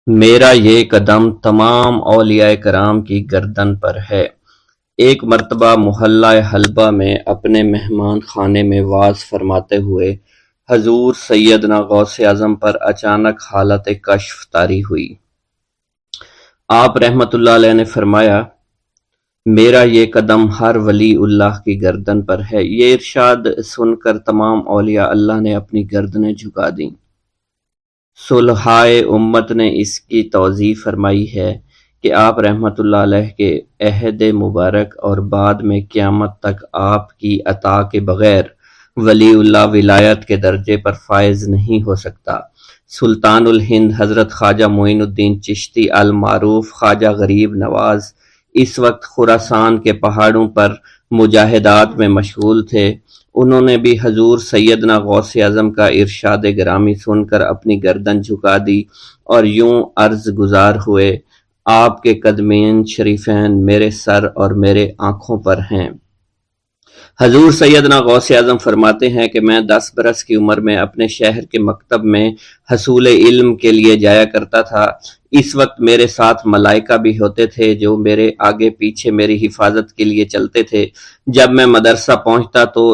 میرا یہ قدم تمام اولیاء کرام کی گردن پر ہے۔ ایک مرتبہ محلہ حلبہ میں اپنے مہمان خانے میں وعظ فرماتے ہوئے حضور سیدنا غوث اعظم پر اچانک حالت کشف طاری ہوئی۔ آپ رحمت اللہ علیہ نے فرمایا، میرا یہ قدم ہر ولی اللہ کی گردن پر ہے۔ یہ ارشاد سن کر تمام اولیاء اللہ نے اپنی گردنیں جھکا دیں۔ صلحائے امت نے اس کی توضیح فرمائی ہے کہ آپ رحمت اللہ علیہ کے عہد مبارک اور بعد میں قیامت تک آپ کی عطا کے بغیر ولی اللہ ولایت کے درجے پر فائز نہیں ہو سکتا۔ سلطان الہند حضرت خواجہ معین الدین چشتی المعروف خواجہ غریب نواز اس وقت خراسان کے پہاڑوں پر مجاہدات میں مشغول تھے۔ انہوں نے بھی حضور سیدنا غوث اعظم کا ارشاد گرامی سن کر اپنی گردن جھکا دی اور یوں عرض گزار ہوئے، آپ کے قدمین شریفین میرے سر اور میرے آنکھوں پر ہیں۔ حضور سیدنا غوث اعظم فرماتے ہیں کہ میں 10 برس کی عمر میں اپنے شہر کے مکتب میں حصول علم کے لیے جایا کرتا تھا۔ اس وقت میرے ساتھ ملائکہ بھی ہوتے تھے جو میرے آگے پیچھے میری حفاظت کے لیے چلتے تھے۔ جب میں مدرسہ پہنچتا تو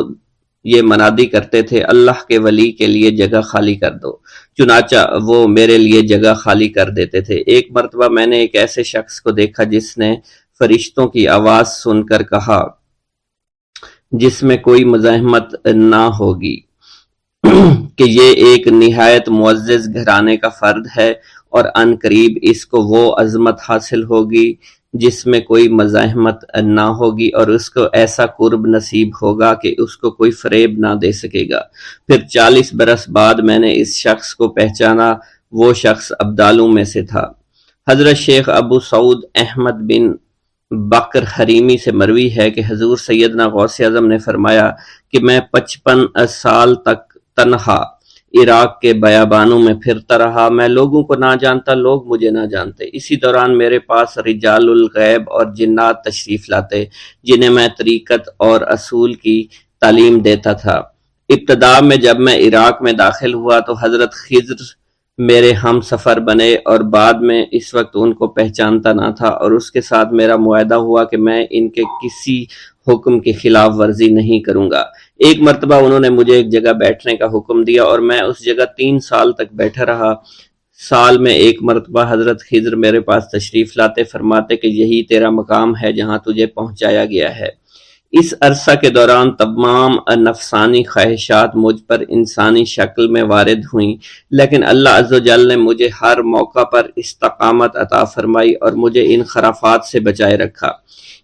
یہ منادی کرتے تھے، اللہ کے ولی کے لیے جگہ خالی کر دو۔ چنانچہ وہ میرے لیے جگہ خالی کر دیتے تھے۔ ایک مرتبہ میں نے ایک ایسے شخص کو دیکھا جس نے فرشتوں کی آواز سن کر کہا، جس میں کوئی مزاحمت نہ ہوگی، کہ یہ ایک نہایت معزز گھرانے کا فرد ہے اور عن قریب اس کو وہ عظمت حاصل ہوگی جس میں کوئی مزاحمت نہ ہوگی، اور اس کو ایسا قرب نصیب ہوگا کہ اس کو کوئی فریب نہ دے سکے گا۔ پھر 40 برس بعد میں نے اس شخص کو پہچانا۔ وہ شخص ابدالوں میں سے تھا۔ حضرت شیخ ابو سعود احمد بن بکر حریمی سے مروی ہے کہ حضور سیدنا غوث اعظم نے فرمایا کہ میں 55 سال تک تنہا عراق کے بیابانوں میں پھرتا رہا۔ میں لوگوں کو نہ جانتا، لوگ مجھے نہ جانتے۔ اسی دوران میرے پاس رجال الغیب اور جنات تشریف لاتے جنہیں میں طریقت اور اصول کی تعلیم دیتا تھا۔ ابتدا میں جب میں عراق میں داخل ہوا تو حضرت خضر میرے ہم سفر بنے، اور بعد میں اس وقت ان کو پہچانتا نہ تھا، اور اس کے ساتھ میرا معاہدہ ہوا کہ میں ان کے کسی حکم کی خلاف ورزی نہیں کروں گا۔ ایک مرتبہ انہوں نے مجھے ایک جگہ بیٹھنے کا حکم دیا اور میں اس جگہ 3 سال تک بیٹھا رہا۔ سال میں ایک مرتبہ حضرت خضر میرے پاس تشریف لاتے، فرماتے کہ یہی تیرا مقام ہے جہاں تجھے پہنچایا گیا ہے۔ اس عرصہ کے دوران تمام نفسانی خواہشات مجھ پر انسانی شکل میں وارد ہوئیں، لیکن اللہ عز و جل نے مجھے ہر موقع پر استقامت عطا فرمائی اور مجھے ان خرافات سے بچائے رکھا۔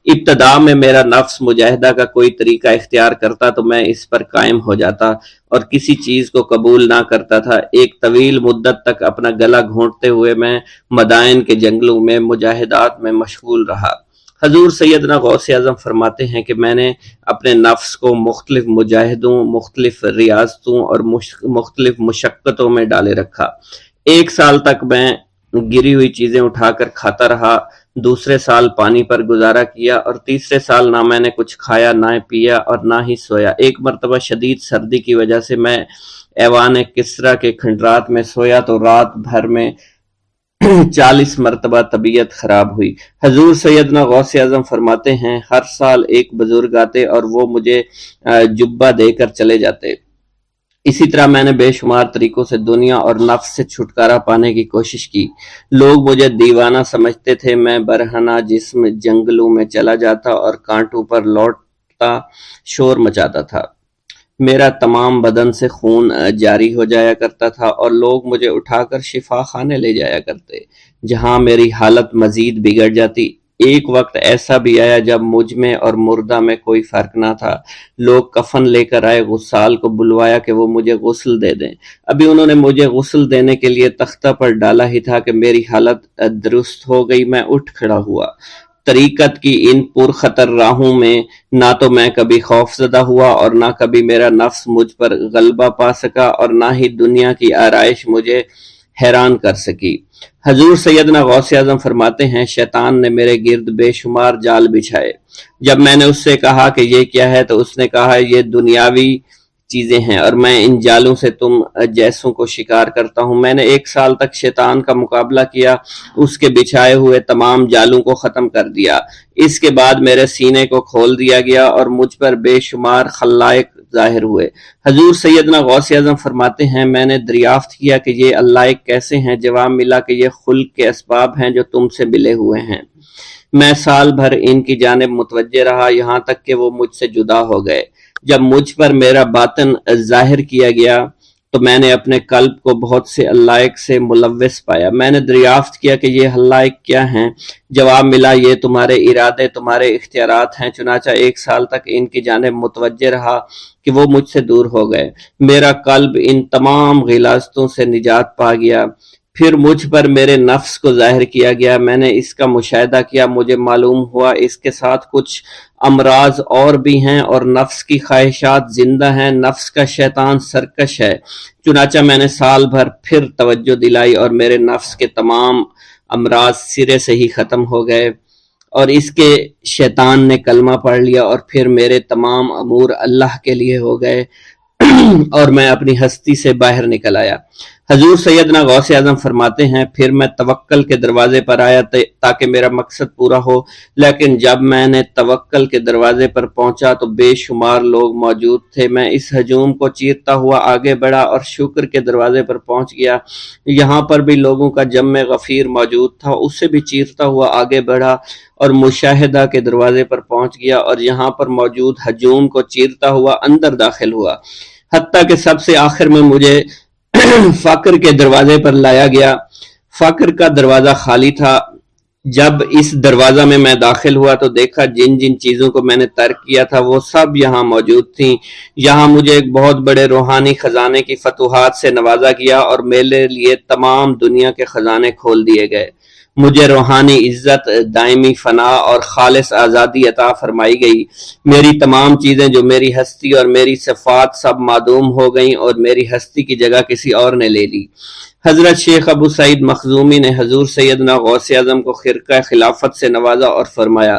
ابتدا میں میرا نفس مجاہدہ کا کوئی طریقہ اختیار کرتا تو میں اس پر قائم ہو جاتا اور کسی چیز کو قبول نہ کرتا تھا۔ ایک طویل مدت تک اپنا گلا گھونٹتے ہوئے میں مدائن کے جنگلوں میں مجاہدات میں مشغول رہا۔ حضور سیدنا غوث اعظم فرماتے ہیں کہ میں نے اپنے نفس کو مختلف مجاہدوں، مختلف ریاضتوں اور مختلف مشقتوں میں ڈالے رکھا۔ 1 سال تک میں گری ہوئی چیزیں اٹھا کر کھاتا رہا، دوسرے سال پانی پر گزارا کیا، اور تیسرے سال نہ میں نے کچھ کھایا، نہ پیا اور نہ ہی سویا۔ ایک مرتبہ شدید سردی کی وجہ سے میں ایوان کسریٰ کے کھنڈرات میں سویا تو رات بھر میں 40 مرتبہ طبیعت خراب ہوئی۔ حضور سیدنا غوث اعظم فرماتے ہیں، ہر سال ایک بزرگ آتے اور وہ مجھے جبہ دے کر چلے جاتے۔ اسی طرح میں نے بے شمار طریقوں سے دنیا اور نفس سے چھٹکارا پانے کی کوشش کی۔ لوگ مجھے دیوانہ سمجھتے تھے۔ میں برہنہ جسم جنگلوں میں چلا جاتا اور کانٹوں پر لوٹتا شور مچاتا تھا۔ میرا تمام بدن سے خون جاری ہو جایا کرتا تھا اور لوگ مجھے اٹھا کر شفا خانے لے جایا کرتے، جہاں میری حالت مزید بگڑ جاتی۔ ایک وقت ایسا بھی آیا جب مجھ میں اور مردہ میں کوئی فرق نہ تھا۔ لوگ کفن لے کر آئے، غسال کو بلوایا کہ وہ مجھے غسل دے دیں۔ ابھی انہوں نے مجھے غسل دینے کے لیے تختہ پر ڈالا ہی تھا کہ میری حالت درست ہو گئی۔ میں اٹھ کھڑا ہوا۔ طریقت کی ان پرخطر راہوں میں نہ تو میں کبھی خوف زدہ ہوا اور نہ کبھی میرا نفس مجھ پر غلبہ پا سکا، اور نہ ہی دنیا کی آرائش مجھے حیران کر سکی۔ حضور سیدنا غوث اعظم فرماتے ہیں، شیطان نے میرے گرد بے شمار جال بچھائے۔ جب میں نے اس سے کہا کہ یہ کیا ہے تو اس نے کہا، یہ دنیاوی چیزیں ہیں اور میں ان جالوں سے تم جیسوں کو شکار کرتا ہوں۔ میں نے 1 سال تک شیطان کا مقابلہ کیا، اس کے بچھائے ہوئے تمام جالوں کو ختم کر دیا۔ اس کے بعد میرے سینے کو کھول دیا گیا اور مجھ پر بے شمار خلائق ظاہر ہوئے۔ حضور سیدنا غوث اعظم فرماتے ہیں میں نے دریافت کیا کہ یہ اللہ کیسے ہیں؟ جواب ملا کہ یہ خلق کے اسباب ہیں جو تم سے ملے ہوئے ہیں۔ میں سال بھر ان کی جانب متوجہ رہا یہاں تک کہ وہ مجھ سے جدا ہو گئے۔ جب مجھ پر میرا باطن ظاہر کیا گیا تو میں نے اپنے قلب کو بہت سے علائق سے ملوث پایا۔ میں نے دریافت کیا کہ یہ علائق کیا ہیں؟ جواب ملا یہ تمہارے ارادے، تمہارے اختیارات ہیں۔ چنانچہ 1 سال تک ان کی جانب متوجہ رہا کہ وہ مجھ سے دور ہو گئے۔ میرا قلب ان تمام غلاظتوں سے نجات پا گیا۔ پھر مجھ پر میرے نفس کو ظاہر کیا گیا، میں نے اس کا مشاہدہ کیا، مجھے معلوم ہوا اس کے ساتھ کچھ امراض اور بھی ہیں اور نفس کی خواہشات زندہ ہیں، نفس کا شیطان سرکش ہے۔ چنانچہ میں نے سال بھر پھر توجہ دلائی اور میرے نفس کے تمام امراض سرے سے ہی ختم ہو گئے اور اس کے شیطان نے کلمہ پڑھ لیا اور پھر میرے تمام امور اللہ کے لیے ہو گئے اور میں اپنی ہستی سے باہر نکل آیا۔ حضور سیدنا غوث اعظم فرماتے ہیں پھر میں توکل کے دروازے پر آیا تاکہ میرا مقصد پورا ہو، لیکن جب میں نے توکل کے دروازے پر پہنچا تو بے شمار لوگ موجود تھے۔ میں اس ہجوم کو چیرتا ہوا آگے بڑھا اور شکر کے دروازے پر پہنچ گیا، یہاں پر بھی لوگوں کا جمع غفیر موجود تھا، اس سے بھی چیرتا ہوا آگے بڑھا اور مشاہدہ کے دروازے پر پہنچ گیا اور یہاں پر موجود ہجوم کو چیرتا ہوا اندر داخل ہوا، حتیٰ کہ سب سے آخر میں مجھے فقر کے دروازے پر لایا گیا۔ فقر کا دروازہ خالی تھا۔ جب اس دروازہ میں داخل ہوا تو دیکھا جن جن چیزوں کو میں نے ترک کیا تھا وہ سب یہاں موجود تھیں۔ یہاں مجھے ایک بہت بڑے روحانی خزانے کی فتوحات سے نوازا گیا اور میرے لیے تمام دنیا کے خزانے کھول دیے گئے۔ مجھے روحانی عزت، دائمی فنا اور خالص آزادی عطا فرمائی گئی۔ میری تمام چیزیں جو میری ہستی اور میری صفات سب معدوم ہو گئیں اور میری ہستی کی جگہ کسی اور نے لے لی۔ حضرت شیخ ابو سعید مخزومی نے حضور سیدنا غوث اعظم کو خرقہ خلافت سے نوازا اور فرمایا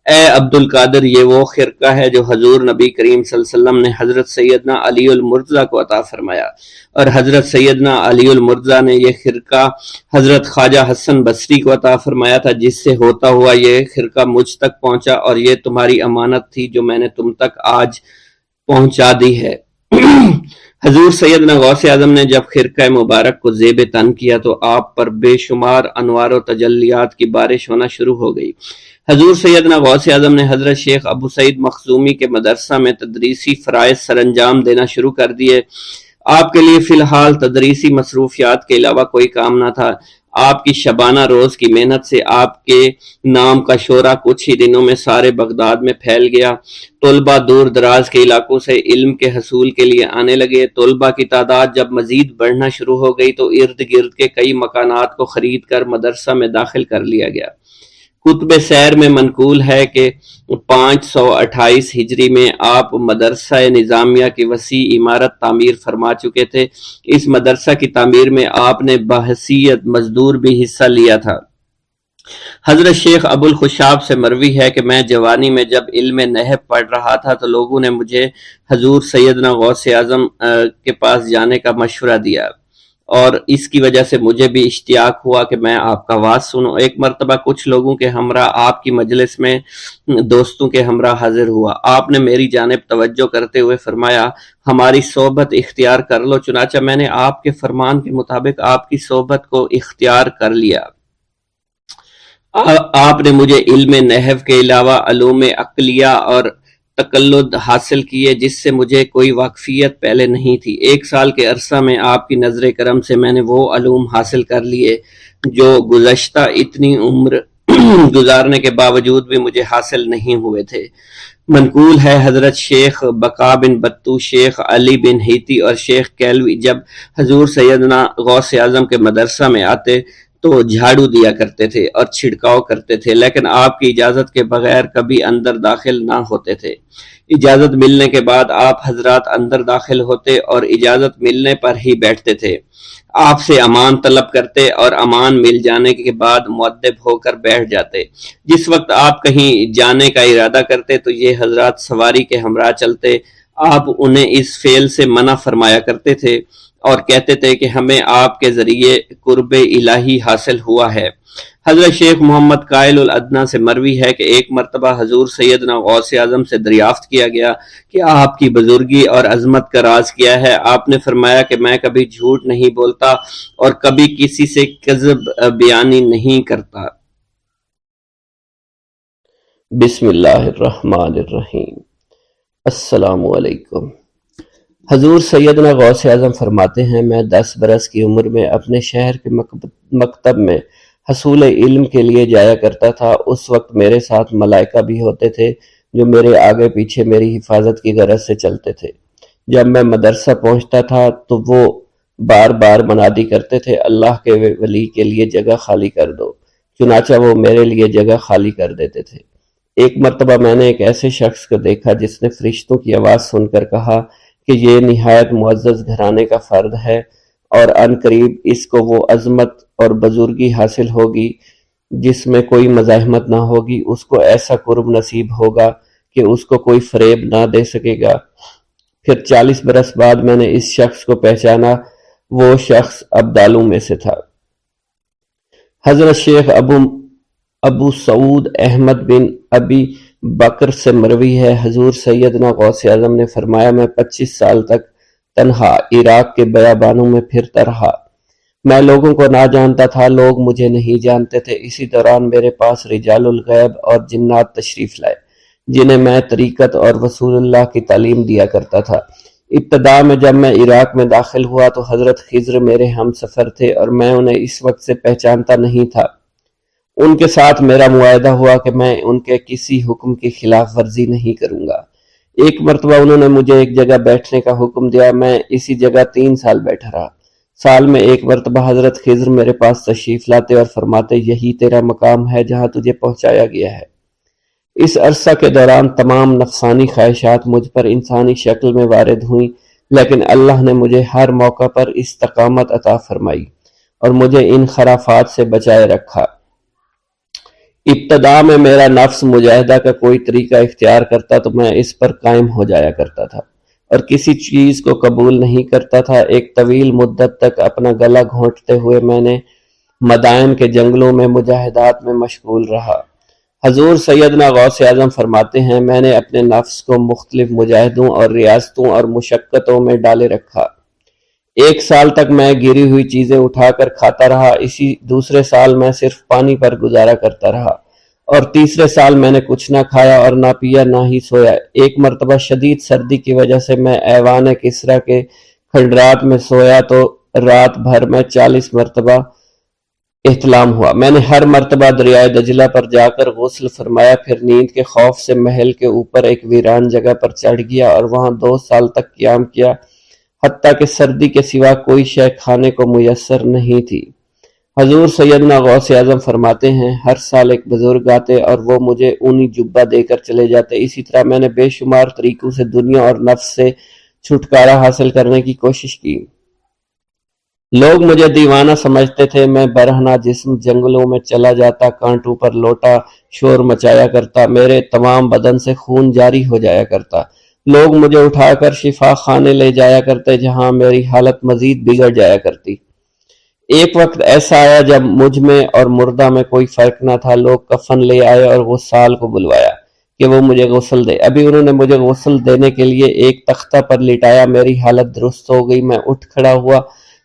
اے عبد القادر، یہ وہ خرقہ ہے جو حضور نبی کریم صلی اللہ علیہ وسلم نے حضرت سیدنا علی المرتضیٰ کو عطا فرمایا، اور حضرت سیدنا علی المرتضیٰ نے یہ خرقہ حضرت خواجہ حسن بصری کو عطا فرمایا تھا، جس سے ہوتا ہوا یہ خرقہ مجھ تک پہنچا، اور یہ تمہاری امانت تھی جو میں نے تم تک آج پہنچا دی ہے۔ حضور سیدنا غوث اعظم نے جب خرقہ مبارک کو زیب تن کیا تو آپ پر بے شمار انوار و تجلیات کی بارش ہونا شروع ہو گئی۔ حضور سیدنا غوث اعظم نے حضرت شیخ ابو سعید مخزومی کے مدرسہ میں تدریسی فرائض سر انجام دینا شروع کر دیے۔ آپ کے لیے فی الحال تدریسی مصروفیات کے علاوہ کوئی کام نہ تھا۔ آپ کی شبانہ روز کی محنت سے آپ کے نام کا شعرہ کچھ ہی دنوں میں سارے بغداد میں پھیل گیا۔ طلبہ دور دراز کے علاقوں سے علم کے حصول کے لیے آنے لگے۔ طلبہ کی تعداد جب مزید بڑھنا شروع ہو گئی تو ارد گرد کے کئی مکانات کو خرید کر مدرسہ میں داخل کر لیا گیا۔ کتب سیر میں منقول ہے کہ 528 ہجری میں آپ مدرسہ نظامیہ کی وسیع عمارت تعمیر فرما چکے تھے۔ اس مدرسہ کی تعمیر میں آپ نے بحیثیت مزدور بھی حصہ لیا تھا۔ حضرت شیخ ابو الخشاب سے مروی ہے کہ میں جوانی میں جب علم نحو پڑھ رہا تھا تو لوگوں نے مجھے حضور سیدنا غوث اعظم کے پاس جانے کا مشورہ دیا، اور اس کی وجہ سے مجھے بھی اشتیاق ہوا کہ میں آپ کا واز سنوں۔ ایک مرتبہ کچھ لوگوں کے ہمراہ آپ کی مجلس میں دوستوں کے ہمراہ حاضر ہوا۔ آپ نے میری جانب توجہ کرتے ہوئے فرمایا ہماری صحبت اختیار کر لو۔ چنانچہ میں نے آپ کے فرمان کے مطابق آپ کی صحبت کو اختیار کر لیا۔ آپ نے مجھے علم نحو کے علاوہ علوم عقلیہ اور تقلد حاصل کیے جس سے مجھے کوئی واقفیت پہلے نہیں تھی۔ 1 سال کے عرصہ میں آپ کی نظر کرم سے میں نے وہ علوم حاصل کر لیے جو گزشتہ اتنی عمر گزارنے کے باوجود بھی مجھے حاصل نہیں ہوئے تھے۔ منقول ہے حضرت شیخ بقا بن بطو، شیخ علی بن ہیتی اور شیخ کیلوی جب حضور سیدنا غوث اعظم کے مدرسہ میں آتے تو جھاڑو دیا کرتے تھے اور چھڑکاؤ کرتے تھے، لیکن آپ کی اجازت کے بغیر کبھی اندر داخل نہ ہوتے تھے۔ اجازت ملنے کے بعد آپ حضرات اندر داخل ہوتے اور اجازت ملنے پر ہی بیٹھتے تھے۔ آپ سے امان طلب کرتے اور امان مل جانے کے بعد مؤدب ہو کر بیٹھ جاتے۔ جس وقت آپ کہیں جانے کا ارادہ کرتے تو یہ حضرات سواری کے ہمراہ چلتے۔ آپ انہیں اس فعل سے منع فرمایا کرتے تھے اور کہتے تھے کہ ہمیں آپ کے ذریعے قرب الہی حاصل ہوا ہے۔ حضرت شیخ محمد قائل الادنیٰ سے مروی ہے کہ ایک مرتبہ حضور سیدنا غوث اعظم سے دریافت کیا گیا کہ آپ کی بزرگی اور عظمت کا راز کیا ہے؟ آپ نے فرمایا کہ میں کبھی جھوٹ نہیں بولتا اور کبھی کسی سے کذب بیانی نہیں کرتا۔ بسم اللہ الرحمن الرحیم۔ السلام علیکم۔ حضور سیدنا غوث اعظم فرماتے ہیں، میں 10 برس کی عمر میں اپنے شہر کے مکتب میں حصول علم کے لیے جایا کرتا تھا۔ اس وقت میرے ساتھ ملائکہ بھی ہوتے تھے جو میرے آگے پیچھے میری حفاظت کی غرض سے چلتے تھے۔ جب میں مدرسہ پہنچتا تھا تو وہ بار بار منادی کرتے تھے، اللہ کے ولی کے لیے جگہ خالی کر دو۔ چنانچہ وہ میرے لیے جگہ خالی کر دیتے تھے۔ ایک مرتبہ میں نے ایک ایسے شخص کو دیکھا جس نے فرشتوں کی آواز سن کر کہا کہ یہ نہایت معزز گھرانے کا فرد ہے اور عن قریب اس کو وہ عظمت اور بزرگی حاصل ہوگی جس میں کوئی مزاحمت نہ ہوگی، اس کو ایسا قرب نصیب ہوگا کہ اس کو کوئی فریب نہ دے سکے گا۔ پھر 40 برس بعد میں نے اس شخص کو پہچانا، وہ شخص ابدالوں میں سے تھا۔ حضرت شیخ ابو سعود احمد بن ابی بکر سے مروی ہے، حضور سیدنا غوث اعظم نے فرمایا، میں 25 سال تک تنہا عراق کے بیابانوں میں پھرتا رہا۔ میں لوگوں کو نہ جانتا تھا، لوگ مجھے نہیں جانتے تھے۔ اسی دوران میرے پاس رجال الغیب اور جنات تشریف لائے جنہیں میں طریقت اور رسول اللہ کی تعلیم دیا کرتا تھا۔ ابتدا میں جب میں عراق میں داخل ہوا تو حضرت خضر میرے ہم سفر تھے اور میں انہیں اس وقت سے پہچانتا نہیں تھا۔ ان کے ساتھ میرا معاہدہ ہوا کہ میں ان کے کسی حکم کی خلاف ورزی نہیں کروں گا۔ ایک مرتبہ انہوں نے مجھے ایک جگہ بیٹھنے کا حکم دیا، میں اسی جگہ 3 سال بیٹھا رہا۔ سال میں ایک مرتبہ حضرت خضر میرے پاس تشریف لاتے اور فرماتے، یہی تیرا مقام ہے جہاں تجھے پہنچایا گیا ہے۔ اس عرصہ کے دوران تمام نفسانی خواہشات مجھ پر انسانی شکل میں وارد ہوئیں، لیکن اللہ نے مجھے ہر موقع پر استقامت عطا فرمائی اور مجھے ان خرافات سے بچائے رکھا۔ ابتدا میں میرا نفس مجاہدہ کا کوئی طریقہ اختیار کرتا تو میں اس پر قائم ہو جایا کرتا تھا اور کسی چیز کو قبول نہیں کرتا تھا۔ ایک طویل مدت تک اپنا گلا گھونٹتے ہوئے میں نے مدائن کے جنگلوں میں مجاہدات میں مشغول رہا۔ حضور سیدنا غوث اعظم فرماتے ہیں، میں نے اپنے نفس کو مختلف مجاہدوں اور ریاستوں اور مشقتوں میں ڈالے رکھا۔ 1 سال تک میں گری ہوئی چیزیں اٹھا کر کھاتا رہا، اسی دوسرے سال میں صرف پانی پر گزارا کرتا رہا اور تیسرے سال میں نے کچھ نہ کھایا اور نہ پیا نہ ہی سویا۔ ایک مرتبہ شدید سردی کی وجہ سے میں ایوان کسریٰ کے کھنڈرات میں سویا تو رات بھر میں 40 مرتبہ احتلام ہوا۔ میں نے ہر مرتبہ دریائے دجلہ پر جا کر غسل فرمایا، پھر نیند کے خوف سے محل کے اوپر ایک ویران جگہ پر چڑھ گیا اور وہاں 2 سال تک قیام کیا، حتیٰ کہ سردی کے سوا کوئی شے کھانے کو میسر نہیں تھی۔ حضور سیدنا غوث اعظم فرماتے ہیں، ہر سال ایک بزرگ آتے اور وہ مجھے اونی جبہ دے کر چلے جاتے۔ اسی طرح میں نے بے شمار طریقوں سے دنیا اور نفس سے چھٹکارا حاصل کرنے کی کوشش کی۔ لوگ مجھے دیوانہ سمجھتے تھے، میں برہنہ جسم جنگلوں میں چلا جاتا، کانٹوں پر لوٹا شور مچایا کرتا، میرے تمام بدن سے خون جاری ہو جایا کرتا۔ لوگ مجھے اٹھا کر شفا خانے لے جایا کرتے جہاں میری حالت مزید بگڑ جایا کرتی۔ ایک وقت ایسا آیا جب مجھ میں اور مردہ میں کوئی فرق نہ تھا۔ لوگ کفن لے آئے اور غسال کو بلوایا کہ وہ مجھے غسل دے۔ ابھی انہوں نے مجھے غسل دینے کے لیے ایک تختہ پر لٹایا، میری حالت درست ہو گئی، میں اٹھ کھڑا ہوا۔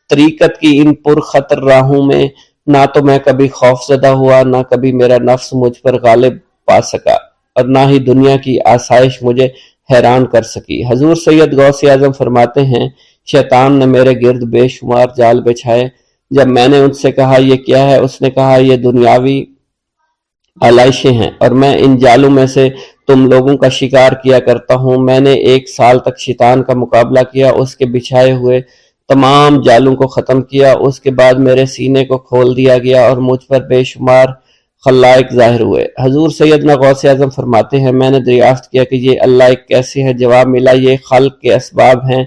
طریقت کی ان پرخطر راہوں میں نہ تو میں کبھی خوف زدہ ہوا، نہ کبھی میرا نفس مجھ پر غالب پا سکا اور نہ ہی دنیا کی آسائش مجھے حیران کر سکی۔ حضور سید غوث اعظم فرماتے ہیں، شیطان نے میرے گرد بے شمار جال بچھائے۔ جب میں نے ان سے کہا یہ کیا ہے، اس نے کہا یہ دنیاوی آلائشیں ہیں اور میں ان جالوں میں سے تم لوگوں کا شکار کیا کرتا ہوں۔ میں نے 1 سال تک شیطان کا مقابلہ کیا، اس کے بچھائے ہوئے تمام جالوں کو ختم کیا۔ اس کے بعد میرے سینے کو کھول دیا گیا اور مجھ پر بے شمار خلائق ظاہر ہوئے۔ حضور سیدنا غوث اعظم فرماتے ہیں، میں نے دریافت کیا کہ یہ اللہ ایک کیسے ہے؟ جواب ملا، یہ خلق کے اسباب ہیں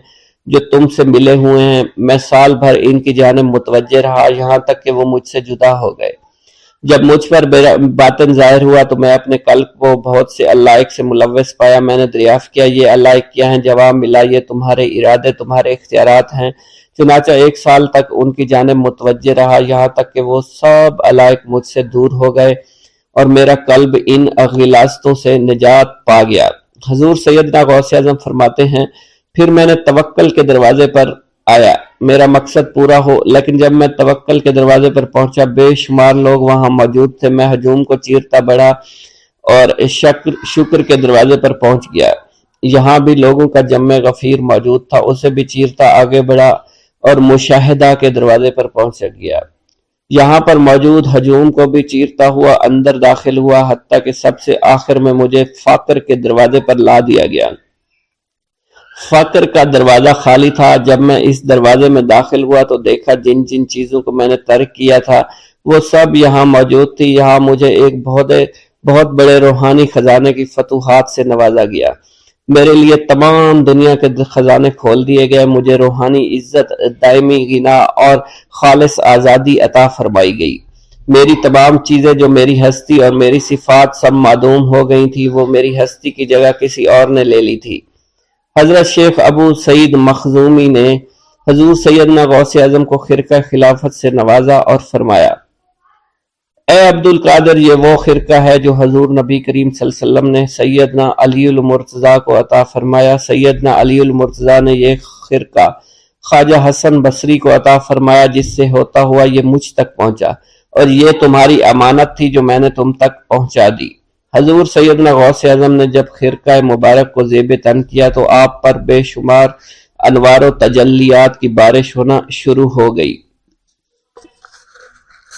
جو تم سے ملے ہوئے ہیں۔ میں سال بھر ان کی جانب متوجہ رہا، یہاں تک کہ وہ مجھ سے جدا ہو گئے۔ جب مجھ پر باطن ظاہر ہوا تو میں اپنے قلب کو بہت سے علائق سے ملوث پایا۔ میں نے دریافت کیا یہ علائق کیا ہیں؟ جواب ملا یہ تمہارے ارادے، تمہارے اختیارات ہیں۔ چنانچہ 1 سال تک ان کی جانب متوجہ رہا، یہاں تک کہ وہ سب علائق مجھ سے دور ہو گئے اور میرا قلب ان غلاظتوں سے نجات پا گیا۔ حضور سیدنا غوث اعظم فرماتے ہیں پھر میں نے توکل کے دروازے پر آیا میرا مقصد پورا ہو، لیکن جب میں توکل کے دروازے پر پہنچا بے شمار لوگ وہاں موجود تھے۔ میں ہجوم کو چیرتا بڑھا اور شکر کے دروازے پر پہنچ گیا، یہاں بھی لوگوں کا جمع غفیر موجود تھا، اسے بھی چیرتا آگے بڑھا اور مشاہدہ کے دروازے پر پہنچ گیا، یہاں پر موجود ہجوم کو بھی چیرتا ہوا اندر داخل ہوا، حتیٰ کہ سب سے آخر میں مجھے فقر کے دروازے پر لا دیا گیا۔ فقر کا دروازہ خالی تھا۔ جب میں اس دروازے میں داخل ہوا تو دیکھا جن جن چیزوں کو میں نے ترک کیا تھا وہ سب یہاں موجود تھی۔ یہاں مجھے ایک بہت بڑے روحانی خزانے کی فتوحات سے نوازا گیا، میرے لیے تمام دنیا کے خزانے کھول دیے گئے، مجھے روحانی عزت، دائمی غنا اور خالص آزادی عطا فرمائی گئی۔ میری تمام چیزیں جو میری ہستی اور میری صفات سب معدوم ہو گئی تھی، وہ میری ہستی کی جگہ کسی اور نے لے لی تھی۔ حضرت شیخ ابو سعید مخزومی نے حضور سیدنا غوث اعظم کو خرقہ خلافت سے نوازا اور فرمایا اے عبد القادر، یہ وہ خرقہ ہے جو حضور نبی کریم صلی اللہ علیہ وسلم نے سیدنا علی المرتضیٰ کو عطا فرمایا۔ سیدنا علی المرتضیٰ نے یہ خرقہ خواجہ حسن بصری کو عطا فرمایا، جس سے ہوتا ہوا یہ مجھ تک پہنچا، اور یہ تمہاری امانت تھی جو میں نے تم تک پہنچا دی۔ حضور سیدنا غوث اعظم نے جب خرقہ مبارک کو زیب تن کیا تو آپ پر بے شمار انوار و تجلیات کی بارش ہونا شروع ہو گئی۔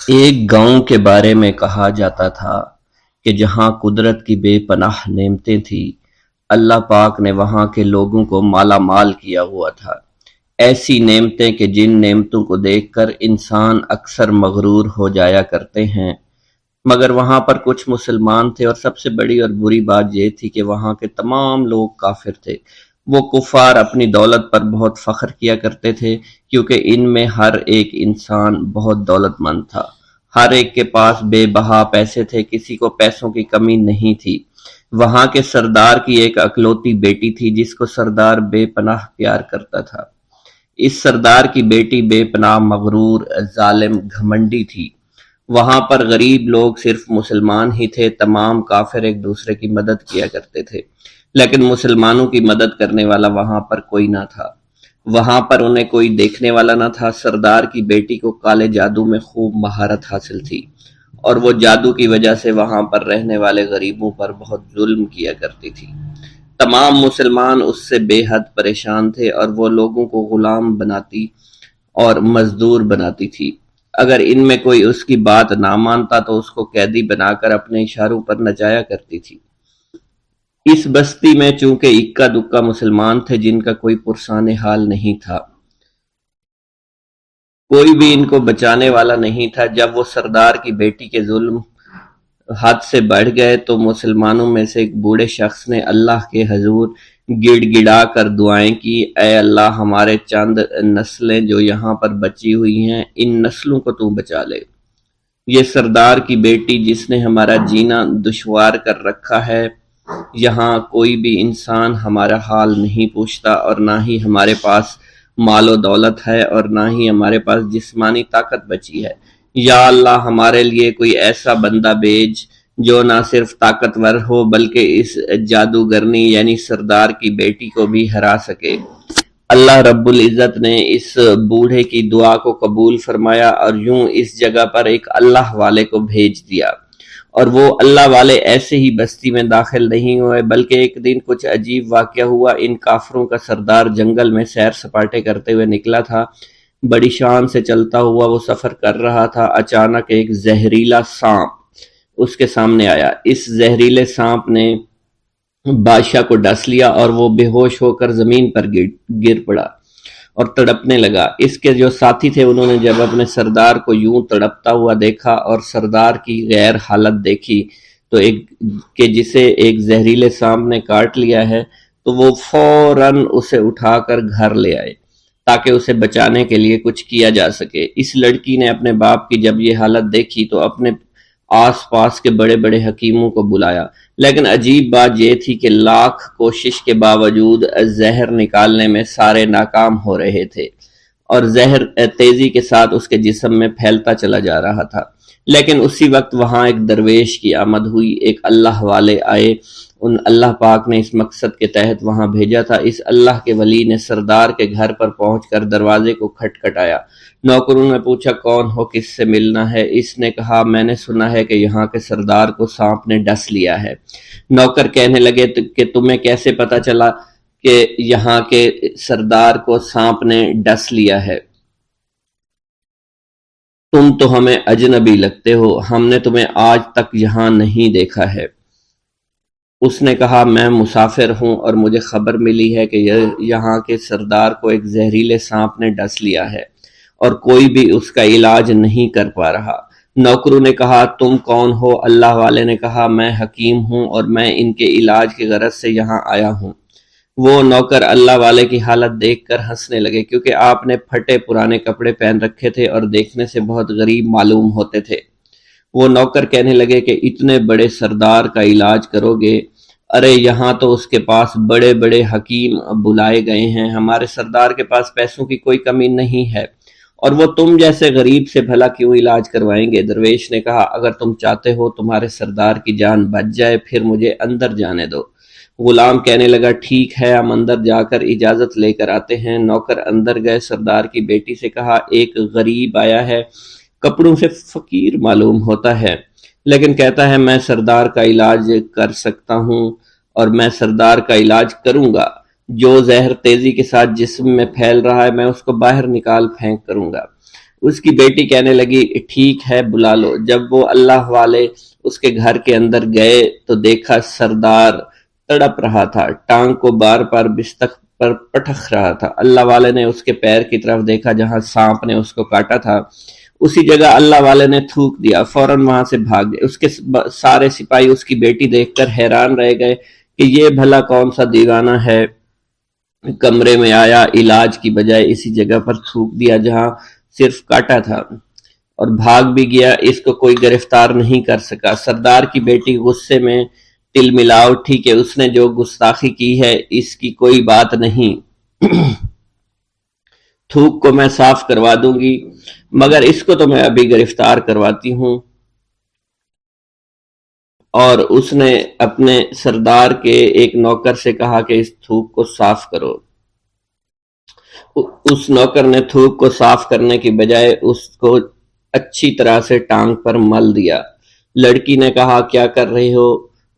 ایک گاؤں کے بارے میں کہا جاتا تھا کہ جہاں قدرت کی بے پناہ نعمتیں تھیں، اللہ پاک نے وہاں کے لوگوں کو مالا مال کیا ہوا تھا۔ ایسی نعمتیں کہ جن نعمتوں کو دیکھ کر انسان اکثر مغرور ہو جایا کرتے ہیں، مگر وہاں پر کچھ مسلمان تھے، اور سب سے بڑی اور بری بات یہ تھی کہ وہاں کے تمام لوگ کافر تھے۔ وہ کفار اپنی دولت پر بہت فخر کیا کرتے تھے، کیونکہ ان میں ہر ایک انسان بہت دولت مند تھا، ہر ایک کے پاس بے بہا پیسے تھے، کسی کو پیسوں کی کمی نہیں تھی۔ وہاں کے سردار کی ایک اکلوتی بیٹی تھی جس کو سردار بے پناہ پیار کرتا تھا۔ اس سردار کی بیٹی بے پناہ مغرور، ظالم، گھمنڈی تھی۔ وہاں پر غریب لوگ صرف مسلمان ہی تھے، تمام کافر ایک دوسرے کی مدد کیا کرتے تھے، لیکن مسلمانوں کی مدد کرنے والا وہاں پر کوئی نہ تھا۔ وہاں پر انہیں کوئی دیکھنے والا نہ تھا۔ سردار کی بیٹی کو کالے جادو میں خوب مہارت حاصل تھی، اور وہ جادو کی وجہ سے وہاں پر رہنے والے غریبوں پر بہت ظلم کیا کرتی تھی۔ تمام مسلمان اس سے بے حد پریشان تھے، اور وہ لوگوں کو غلام بناتی اور مزدور بناتی تھی۔ اگر ان میں کوئی اس کی بات نہ مانتا تو اس کو قیدی بنا کر اپنے اشاروں پر نچایا کرتی تھی۔ اس بستی میں چونکہ اکا دکا مسلمان تھے جن کا کوئی پرسان حال نہیں تھا، کوئی بھی ان کو بچانے والا نہیں تھا۔ جب وہ سردار کی بیٹی کے ظلم حد سے بڑھ گئے تو مسلمانوں میں سے ایک بوڑھے شخص نے اللہ کے حضور گڑ گڑا کر دعائیں کی، اے اللہ، ہمارے چند نسلیں جو یہاں پر بچی ہوئی ہیں، ان نسلوں کو تو بچا لے۔ یہ سردار کی بیٹی جس نے ہمارا جینا دشوار کر رکھا ہے، یہاں کوئی بھی انسان ہمارا حال نہیں پوچھتا، اور نہ ہی ہمارے پاس مال و دولت ہے، اور نہ ہی ہمارے پاس جسمانی طاقت بچی ہے۔ یا اللہ، ہمارے لیے کوئی ایسا بندہ بھیج جو نہ صرف طاقتور ہو بلکہ اس جادوگرنی یعنی سردار کی بیٹی کو بھی ہرا سکے۔ اللہ رب العزت نے اس بوڑھے کی دعا کو قبول فرمایا، اور یوں اس جگہ پر ایک اللہ والے کو بھیج دیا، اور وہ اللہ والے ایسے ہی بستی میں داخل نہیں ہوئے، بلکہ ایک دن کچھ عجیب واقعہ ہوا۔ ان کافروں کا سردار جنگل میں سیر سپاٹے کرتے ہوئے نکلا تھا، بڑی شان سے چلتا ہوا وہ سفر کر رہا تھا۔ اچانک ایک زہریلا سانپ اس کے سامنے آیا۔ اس زہریلے سانپ نے بادشاہ کو ڈس لیا، اور وہ بے ہوش ہو کر زمین پر گر پڑا اور تڑپنے لگا۔ اس کے جو ساتھی تھے انہوں نے جب اپنے سردار کو یوں تڑپتا ہوا دیکھا اور سردار کی غیر حالت دیکھی تو کہ جسے ایک زہریلے سانپ نے کاٹ لیا ہے، تو وہ فوراً اسے اٹھا کر گھر لے آئے تاکہ اسے بچانے کے لیے کچھ کیا جا سکے۔ اس لڑکی نے اپنے باپ کی جب یہ حالت دیکھی تو اپنے آس پاس کے بڑے بڑے حکیموں کو بلایا، لیکن عجیب بات یہ تھی کہ لاکھ کوشش کے باوجود زہر نکالنے میں سارے ناکام ہو رہے تھے، اور زہر تیزی کے ساتھ اس کے جسم میں پھیلتا چلا جا رہا تھا۔ لیکن اسی وقت وہاں ایک درویش کی آمد ہوئی، ایک اللہ والے آئے، ان اللہ پاک نے اس مقصد کے تحت وہاں بھیجا تھا۔ اس اللہ کے ولی نے سردار کے گھر پر پہنچ کر دروازے کو کھٹکھٹایا۔ نوکروں نے پوچھا کون ہو، کس سے ملنا ہے؟ اس نے کہا میں نے سنا ہے کہ یہاں کے سردار کو سانپ نے ڈس لیا ہے۔ نوکر کہنے لگے کہ تمہیں کیسے پتا چلا کہ یہاں کے سردار کو سانپ نے ڈس لیا ہے؟ تم تو ہمیں اجنبی لگتے ہو، ہم نے تمہیں آج تک یہاں نہیں دیکھا ہے۔ اس نے کہا میں مسافر ہوں اور مجھے خبر ملی ہے کہ یہاں کے سردار کو ایک زہریلے سانپ نے ڈس لیا ہے اور کوئی بھی اس کا علاج نہیں کر پا رہا۔ نوکروں نے کہا تم کون ہو؟ اللہ والے نے کہا میں حکیم ہوں اور میں ان کے علاج کی غرض سے یہاں آیا ہوں۔ وہ نوکر اللہ والے کی حالت دیکھ کر ہنسنے لگے، کیونکہ آپ نے پھٹے پرانے کپڑے پہن رکھے تھے اور دیکھنے سے بہت غریب معلوم ہوتے تھے۔ وہ نوکر کہنے لگے کہ اتنے بڑے سردار کا علاج کرو گے؟ ارے یہاں تو اس کے پاس بڑے بڑے حکیم بلائے گئے ہیں، ہمارے سردار کے پاس پیسوں کی کوئی کمی نہیں ہے، اور وہ تم جیسے غریب سے بھلا کیوں علاج کروائیں گے؟ درویش نے کہا اگر تم چاہتے ہو تمہارے سردار کی جان بچ جائے پھر مجھے اندر جانے دو۔ غلام کہنے لگا ٹھیک ہے، ہم اندر جا کر اجازت لے کر آتے ہیں۔ نوکر اندر گئے، سردار کی بیٹی سے کہا ایک غریب آیا ہے، کپڑوں سے فقیر معلوم ہوتا ہے، لیکن کہتا ہے میں سردار کا علاج کر سکتا ہوں اور میں سردار کا علاج کروں گا۔ جو زہر تیزی کے ساتھ جسم میں پھیل رہا ہے میں اس کو باہر نکال پھینک کروں گا۔ اس کی بیٹی کہنے لگی ٹھیک ہے بلا لو۔ جب وہ اللہ والے اس کے گھر کے اندر گئے تو دیکھا سردار تڑپ رہا تھا، ٹانگ کو بار بار بستر پر پٹخ رہا تھا۔ اللہ والے نے اس کے پیر کی طرف دیکھا جہاں سانپ نے اس کو کاٹا تھا، اسی جگہ اللہ والے نے تھوک دیا، فوراً وہاں سے بھاگ گئے۔ اس کے سارے سپاہی اس کی بیٹی دیکھ کر حیران رہ گئے کہ یہ بھلا کون سا دیوانہ ہے، کمرے میں آیا، علاج کی بجائے اسی جگہ پر تھوک دیا جہاں صرف کاٹا تھا، اور بھاگ بھی گیا، اس کو کوئی گرفتار نہیں کر سکا۔ سردار کی بیٹی غصے میں تل ملا اٹھی کہ اس نے جو گستاخی کی ہے اس کی کوئی بات نہیں، تھوک کو میں صاف کروا دوں گی، مگر اس کو تو میں ابھی گرفتار کرواتی ہوں۔ اور اس نے اپنے سردار کے ایک نوکر سے کہا کہ اس تھوک کو صاف کرو۔ اس نوکر نے تھوک کو صاف کرنے کی بجائے اس کو اچھی طرح سے ٹانگ پر مل دیا۔ لڑکی نے کہا کیا کر رہے ہو؟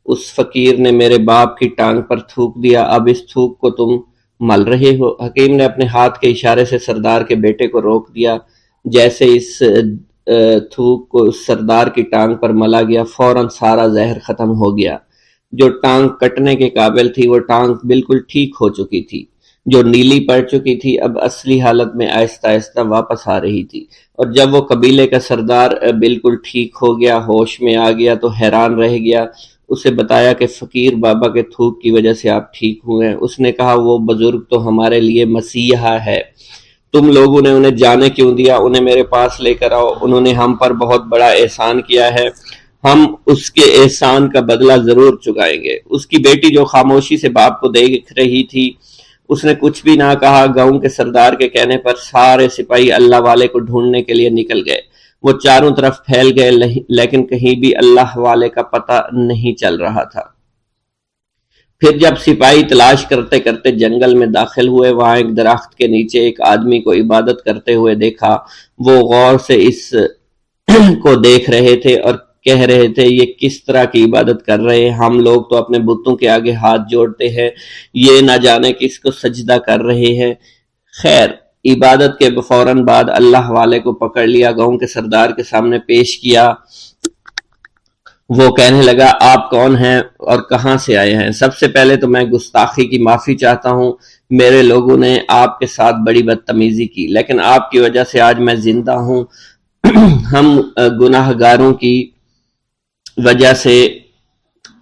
اس فقیر نے میرے باپ کی ٹانگ پر تھوک دیا، اب اس تھوک کو تم مل رہے ہو؟ حکیم نے اپنے ہاتھ کے اشارے سے سردار کے بیٹے کو روک دیا۔ جیسے اس تھوک کو سردار کی ٹانگ پر ملا گیا فوراً سارا زہر ختم ہو گیا۔ جو ٹانگ کٹنے کے قابل تھی وہ ٹانگ بالکل ٹھیک ہو چکی تھی، جو نیلی پڑ چکی تھی اب اصلی حالت میں آہستہ آہستہ واپس آ رہی تھی۔ اور جب وہ قبیلے کا سردار بالکل ٹھیک ہو گیا، ہوش میں آ گیا، تو حیران رہ گیا۔ اسے بتایا کہ فقیر بابا کے تھوک کی وجہ سے آپ ٹھیک ہوئے۔ اس نے کہا وہ بزرگ تو ہمارے لیے مسیحا ہے، تم لوگوں نے انہیں جانے کیوں دیا؟ انہیں میرے پاس لے کر آؤ، انہوں نے ہم پر بہت بڑا احسان کیا ہے، ہم اس کے احسان کا بدلہ ضرور چکائیں گے۔ اس کی بیٹی جو خاموشی سے باپ کو دیکھ رہی تھی اس نے کچھ بھی نہ کہا۔ گاؤں کے سردار کے کہنے پر سارے سپاہی اللہ والے کو ڈھونڈنے کے لیے نکل گئے۔ وہ چاروں طرف پھیل گئے لیکن کہیں بھی اللہ والے کا پتہ نہیں چل رہا تھا۔ پھر جب سپاہی تلاش کرتے کرتے جنگل میں داخل ہوئے، وہاں ایک درخت کے نیچے ایک آدمی کو عبادت کرتے ہوئے دیکھا۔ وہ غور سے اس کو دیکھ رہے تھے اور کہہ رہے تھے یہ کس طرح کی عبادت کر رہے ہیں؟ ہم لوگ تو اپنے بتوں کے آگے ہاتھ جوڑتے ہیں، یہ نہ جانے کس کو سجدہ کر رہے ہیں۔ خیر، عبادت کے فوراً بعد اللہ والے کو پکڑ لیا، گاؤں کے سردار کے سامنے پیش کیا۔ وہ کہنے لگا آپ کون ہیں اور کہاں سے آئے ہیں؟ سب سے پہلے تو میں گستاخی کی معافی چاہتا ہوں، میرے لوگوں نے آپ کے ساتھ بڑی بدتمیزی کی، لیکن آپ کی وجہ سے آج میں زندہ ہوں۔ ہم گناہ گاروں کی وجہ سے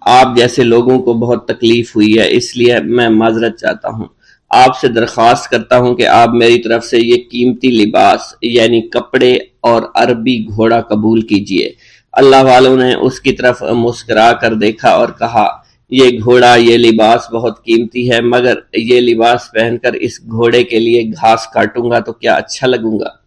آپ جیسے لوگوں کو بہت تکلیف ہوئی ہے، اس لیے میں معذرت چاہتا ہوں۔ آپ سے درخواست کرتا ہوں کہ آپ میری طرف سے یہ قیمتی لباس یعنی کپڑے اور عربی گھوڑا قبول کیجئے۔ اللہ والوں نے اس کی طرف مسکرا کر دیکھا اور کہا یہ گھوڑا، یہ لباس بہت قیمتی ہے، مگر یہ لباس پہن کر اس گھوڑے کے لیے گھاس کاٹوں گا تو کیا اچھا لگوں گا؟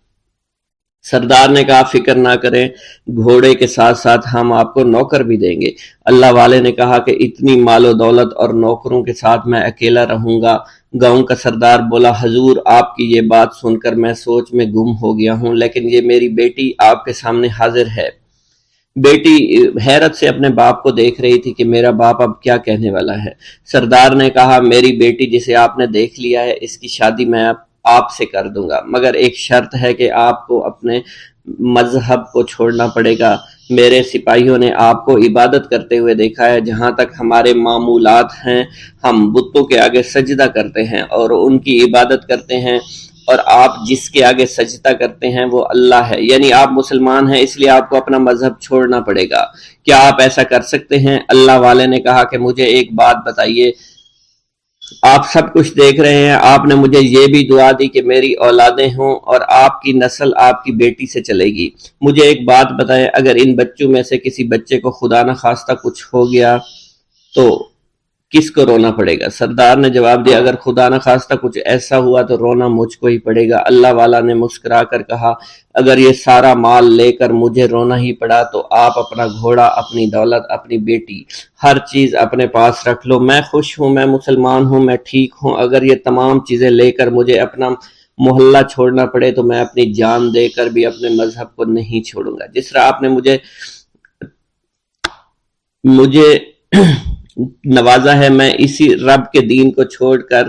سردار نے کہا فکر نہ کریں، گھوڑے کے ساتھ ساتھ ہم آپ کو نوکر بھی دیں گے۔ اللہ والے نے کہا کہ اتنی مال و دولت اور نوکروں کے ساتھ میں اکیلا رہوں گا؟ گاؤں کا سردار بولا حضور آپ کی یہ بات سن کر میں سوچ میں گم ہو گیا ہوں، لیکن یہ میری بیٹی آپ کے سامنے حاضر ہے۔ بیٹی حیرت سے اپنے باپ کو دیکھ رہی تھی کہ میرا باپ اب کیا کہنے والا ہے۔ سردار نے کہا میری بیٹی جسے آپ نے دیکھ لیا ہے اس کی شادی میں آپ سے کر دوں گا، مگر ایک شرط ہے کہ آپ کو اپنے مذہب کو چھوڑنا پڑے گا۔ میرے سپاہیوں نے آپ کو عبادت کرتے ہوئے دیکھا ہے، جہاں تک ہمارے معمولات ہیں ہم بتوں کے آگے سجدہ کرتے ہیں اور ان کی عبادت کرتے ہیں، اور آپ جس کے آگے سجدہ کرتے ہیں وہ اللہ ہے، یعنی آپ مسلمان ہیں، اس لیے آپ کو اپنا مذہب چھوڑنا پڑے گا۔ کیا آپ ایسا کر سکتے ہیں؟ اللہ والے نے کہا کہ مجھے ایک بات بتائیے، آپ سب کچھ دیکھ رہے ہیں، آپ نے مجھے یہ بھی دعا دی کہ میری اولادیں ہوں اور آپ کی نسل آپ کی بیٹی سے چلے گی۔ مجھے ایک بات بتائیں، اگر ان بچوں میں سے کسی بچے کو خدا نہ خواستہ کچھ ہو گیا تو کس کو رونا پڑے گا؟ سردار نے جواب دیا اگر خدا نہ خواستہ کچھ ایسا ہوا تو رونا مجھ کو ہی پڑے گا۔ اللہ والا نے مسکرا کر کہا اگر یہ سارا مال لے کر مجھے رونا ہی پڑا تو آپ اپنا گھوڑا، اپنی دولت، اپنی بیٹی، ہر چیز اپنے پاس رکھ لو، میں خوش ہوں، میں مسلمان ہوں، میں ٹھیک ہوں۔ اگر یہ تمام چیزیں لے کر مجھے اپنا محلہ چھوڑنا پڑے تو میں اپنی جان دے کر بھی اپنے مذہب کو نہیں چھوڑوں گا۔ جس طرح آپ نے مجھے نوازا ہے، میں اسی رب کے دین کو چھوڑ کر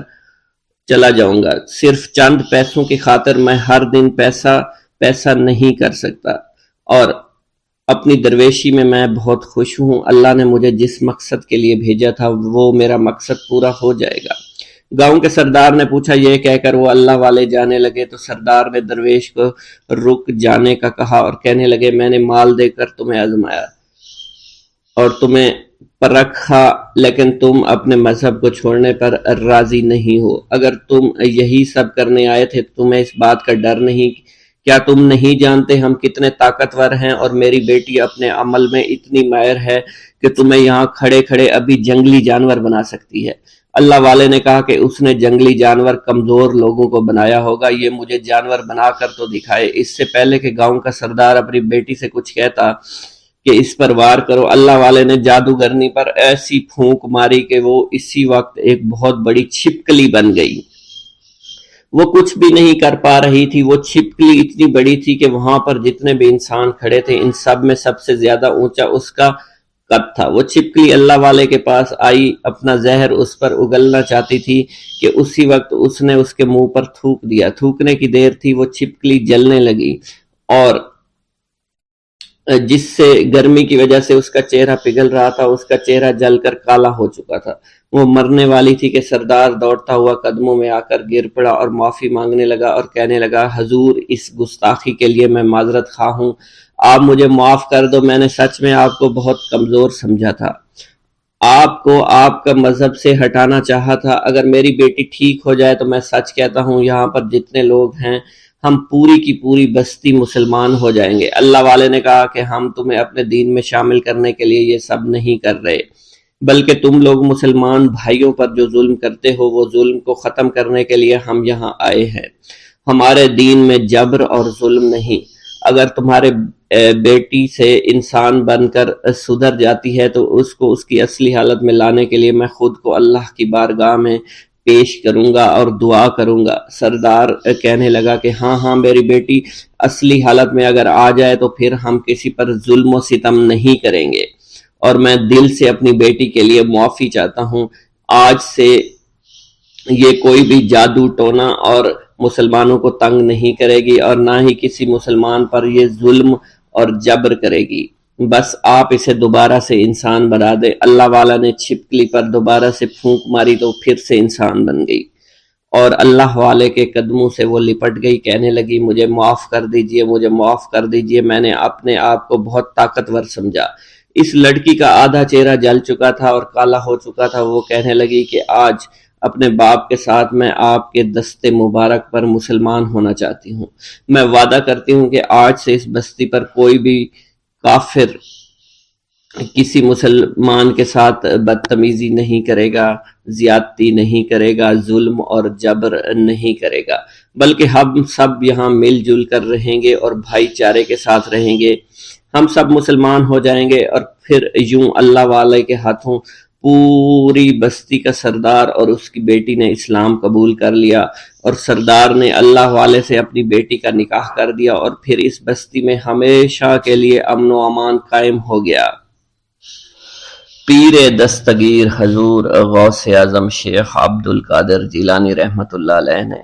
چلا جاؤں گا۔ صرف چند پیسوں کی خاطر میں ہر دن پیسہ نہیں کر سکتا، اور اپنی درویشی میں میں بہت خوش ہوں۔ اللہ نے مجھے جس مقصد کے لیے بھیجا تھا وہ میرا مقصد پورا ہو جائے گا۔ گاؤں کے سردار نے پوچھا، یہ کہہ کر وہ اللہ والے جانے لگے تو سردار نے درویش کو رک جانے کا کہا اور کہنے لگے میں نے مال دے کر تمہیں آزمایا اور تمہیں پرکھا، لیکن تم اپنے مذہب کو چھوڑنے پر راضی نہیں ہو۔ اگر تم یہی سب کرنے آئے تھے تو تمہیں اس بات کا ڈر نہیں؟ کیا تم نہیں جانتے ہم کتنے طاقتور ہیں، اور میری بیٹی اپنے عمل میں اتنی ماہر ہے کہ تمہیں یہاں کھڑے کھڑے ابھی جنگلی جانور بنا سکتی ہے۔ اللہ والے نے کہا کہ اس نے جنگلی جانور کمزور لوگوں کو بنایا ہوگا، یہ مجھے جانور بنا کر تو دکھائے۔ اس سے پہلے کہ گاؤں کا سردار اپنی بیٹی سے کچھ کہتا کہ اس پر وار کرو، اللہ والے نے جادوگرنی پر ایسی پھونک ماری کہ وہ اسی وقت ایک بہت بڑی چھپکلی بن گئی۔ وہ کچھ بھی نہیں کر پا رہی تھی، وہ چھپکلی اتنی بڑی تھی کہ وہاں پر جتنے بھی انسان کھڑے تھے ان سب میں سب سے زیادہ اونچا اس کا قد تھا۔ وہ چھپکلی اللہ والے کے پاس آئی، اپنا زہر اس پر اگلنا چاہتی تھی کہ اسی وقت اس نے اس کے منہ پر تھوک دیا۔ تھوکنے کی دیر تھی، وہ چھپکلی جلنے لگی اور جس سے گرمی کی وجہ سے اس کا چہرہ پگھل رہا تھا، اس کا چہرہ جل کر کالا ہو چکا تھا، وہ مرنے والی تھی کہ سردار دوڑتا ہوا قدموں میں آ کر گر پڑا اور معافی مانگنے لگا اور کہنے لگا حضور اس گستاخی کے لیے میں معذرت خواہ ہوں، آپ مجھے معاف کر دو، میں نے سچ میں آپ کو بہت کمزور سمجھا تھا، آپ کو آپ کا مذہب سے ہٹانا چاہا تھا۔ اگر میری بیٹی ٹھیک ہو جائے تو میں سچ کہتا ہوں یہاں پر جتنے لوگ ہیں ہم پوری کی پوری بستی مسلمان ہو جائیں گے۔ اللہ والے نے کہا کہ ہم تمہیں اپنے دین میں شامل کرنے کے لیے یہ سب نہیں کر رہے، بلکہ تم لوگ مسلمان بھائیوں پر جو ظلم کرتے ہو وہ ظلم کو ختم کرنے کے لیے ہم یہاں آئے ہیں۔ ہمارے دین میں جبر اور ظلم نہیں۔ اگر تمہارے بیٹی سے انسان بن کر سدھر جاتی ہے تو اس کو اس کی اصلی حالت میں لانے کے لیے میں خود کو اللہ کی بارگاہ میں پیش کروں گا اور دعا کروں گا۔ سردار کہنے لگا کہ ہاں میری بیٹی اصلی حالت میں اگر آ جائے تو پھر ہم کسی پر ظلم و ستم نہیں کریں گے، اور میں دل سے اپنی بیٹی کے لیے معافی چاہتا ہوں۔ آج سے یہ کوئی بھی جادو ٹونا اور مسلمانوں کو تنگ نہیں کرے گی اور نہ ہی کسی مسلمان پر یہ ظلم اور جبر کرے گی، بس آپ اسے دوبارہ سے انسان بنا دے۔ اللہ والا نے چھپکلی پر دوبارہ سے پھونک ماری تو پھر سے انسان بن گئی اور اللہ والے کے قدموں سے وہ لپٹ گئی، کہنے لگی مجھے معاف کر دیجئے، مجھے معاف کر دیجئے، میں نے اپنے آپ کو بہت طاقتور سمجھا۔ اس لڑکی کا آدھا چہرہ جل چکا تھا اور کالا ہو چکا تھا، وہ کہنے لگی کہ آج اپنے باپ کے ساتھ میں آپ کے دست مبارک پر مسلمان ہونا چاہتی ہوں، میں وعدہ کرتی ہوں کہ آج سے اس بستی پر کوئی بھی کافر کسی مسلمان کے ساتھ بدتمیزی نہیں کرے گا، زیادتی نہیں کرے گا، ظلم اور جبر نہیں کرے گا، بلکہ ہم سب یہاں مل جل کر رہیں گے اور بھائی چارے کے ساتھ رہیں گے۔ ہم سب مسلمان ہو جائیں گے اور پھر یوں اللہ والے کے ہاتھوں پوری بستی کا سردار اور اس کی بیٹی نے اسلام قبول کر لیا، اور سردار نے اللہ والے سے اپنی بیٹی کا نکاح کر دیا، اور پھر اس بستی میں ہمیشہ کے لیے امن و امان قائم ہو گیا۔ پیر دستگیر حضور غوث اعظم شیخ عبد القادر جیلانی رحمۃ اللہ علیہ نے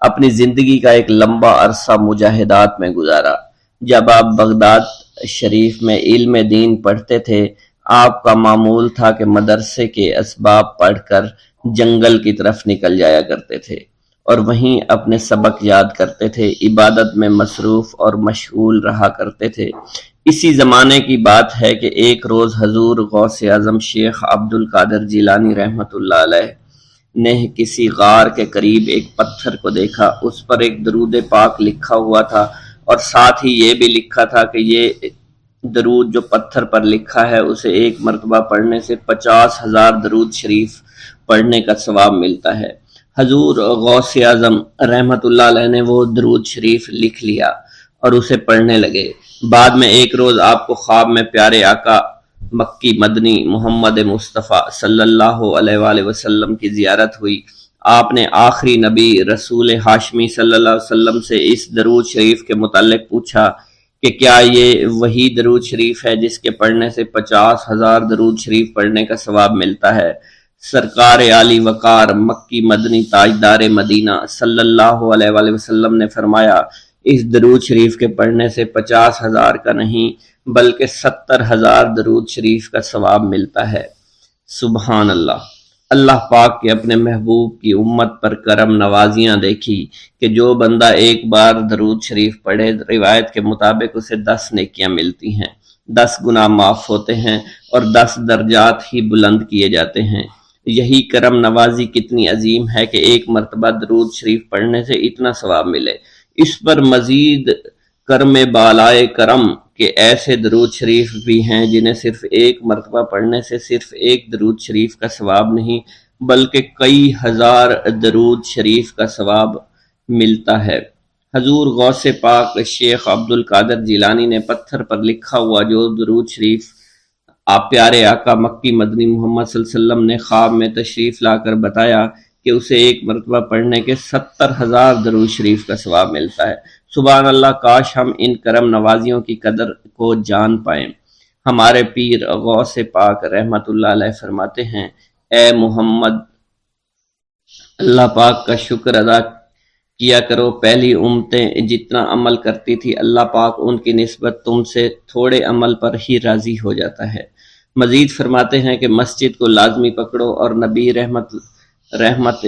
اپنی زندگی کا ایک لمبا عرصہ مجاہدات میں گزارا۔ جب آپ بغداد شریف میں علم دین پڑھتے تھے، آپ کا معمول تھا کہ مدرسے کے اسباب پڑھ کر جنگل کی طرف نکل جایا کرتے تھے اور وہیں اپنے سبق یاد کرتے تھے، عبادت میں مصروف اور مشغول رہا کرتے تھے۔ اسی زمانے کی بات ہے کہ ایک روز حضور غوث اعظم شیخ عبد القادر جیلانی رحمۃ اللہ علیہ نے کسی غار کے قریب ایک پتھر کو دیکھا۔ اس پر ایک درود پاک لکھا ہوا تھا اور ساتھ ہی یہ بھی لکھا تھا کہ یہ درود جو پتھر پر لکھا ہے اسے ایک مرتبہ پڑھنے سے 50,000 درود شریف پڑھنے کا ثواب ملتا ہے۔ حضور غوث اعظم رحمۃ اللہ علیہ نے وہ درود شریف لکھ لیا اور اسے پڑھنے لگے۔ بعد میں ایک روز آپ کو خواب میں پیارے آقا مکی مدنی محمد مصطفیٰ صلی اللہ علیہ وآلہ وسلم کی زیارت ہوئی۔ آپ نے آخری نبی رسول ہاشمی صلی اللہ علیہ وسلم سے اس درود شریف کے متعلق پوچھا کہ کیا یہ وہی درود شریف ہے جس کے پڑھنے سے 50,000 درود شریف پڑھنے کا ثواب ملتا ہے؟ سرکار عالی وقار مکی مدنی تاجدار مدینہ صلی اللہ علیہ وآلہ وسلم نے فرمایا، اس درود شریف کے پڑھنے سے 50,000 کا نہیں بلکہ 70,000 درود شریف کا ثواب ملتا ہے۔ سبحان اللہ۔ اللہ پاک کے اپنے محبوب کی امت پر کرم نوازیاں دیکھی کہ جو بندہ ایک بار درود شریف پڑھے، روایت کے مطابق اسے 10 نیکیاں ملتی ہیں، 10 گناہ معاف ہوتے ہیں اور 10 درجات ہی بلند کیے جاتے ہیں۔ یہی کرم نوازی کتنی عظیم ہے کہ ایک مرتبہ درود شریف پڑھنے سے اتنا ثواب ملے۔ اس پر مزید کرم بالائے کرم کہ ایسے درود شریف بھی ہیں جنہیں صرف ایک مرتبہ پڑھنے سے صرف ایک درود شریف کا ثواب نہیں بلکہ کئی ہزار درود شریف کا ثواب ملتا ہے۔ حضور غوث پاک شیخ عبد القادر جیلانی نے پتھر پر لکھا ہوا جو درود شریف آپ پیارے آقا مکی مدنی محمد صلی اللہ علیہ وسلم نے خواب میں تشریف لا کر بتایا کہ اسے ایک مرتبہ پڑھنے کے 70,000 درود شریف کا ثواب ملتا ہے۔ سبحان اللہ، کاش ہم ان کرم نوازیوں کی قدر کو جان پائیں۔ ہمارے پیر غوث پاک رحمت اللہ علیہ فرماتے ہیں، اے محمد، اللہ پاک کا شکر ادا کیا کرو، پہلی امتیں جتنا عمل کرتی تھی اللہ پاک ان کی نسبت تم سے تھوڑے عمل پر ہی راضی ہو جاتا ہے۔ مزید فرماتے ہیں کہ مسجد کو لازمی پکڑو اور نبی رحمت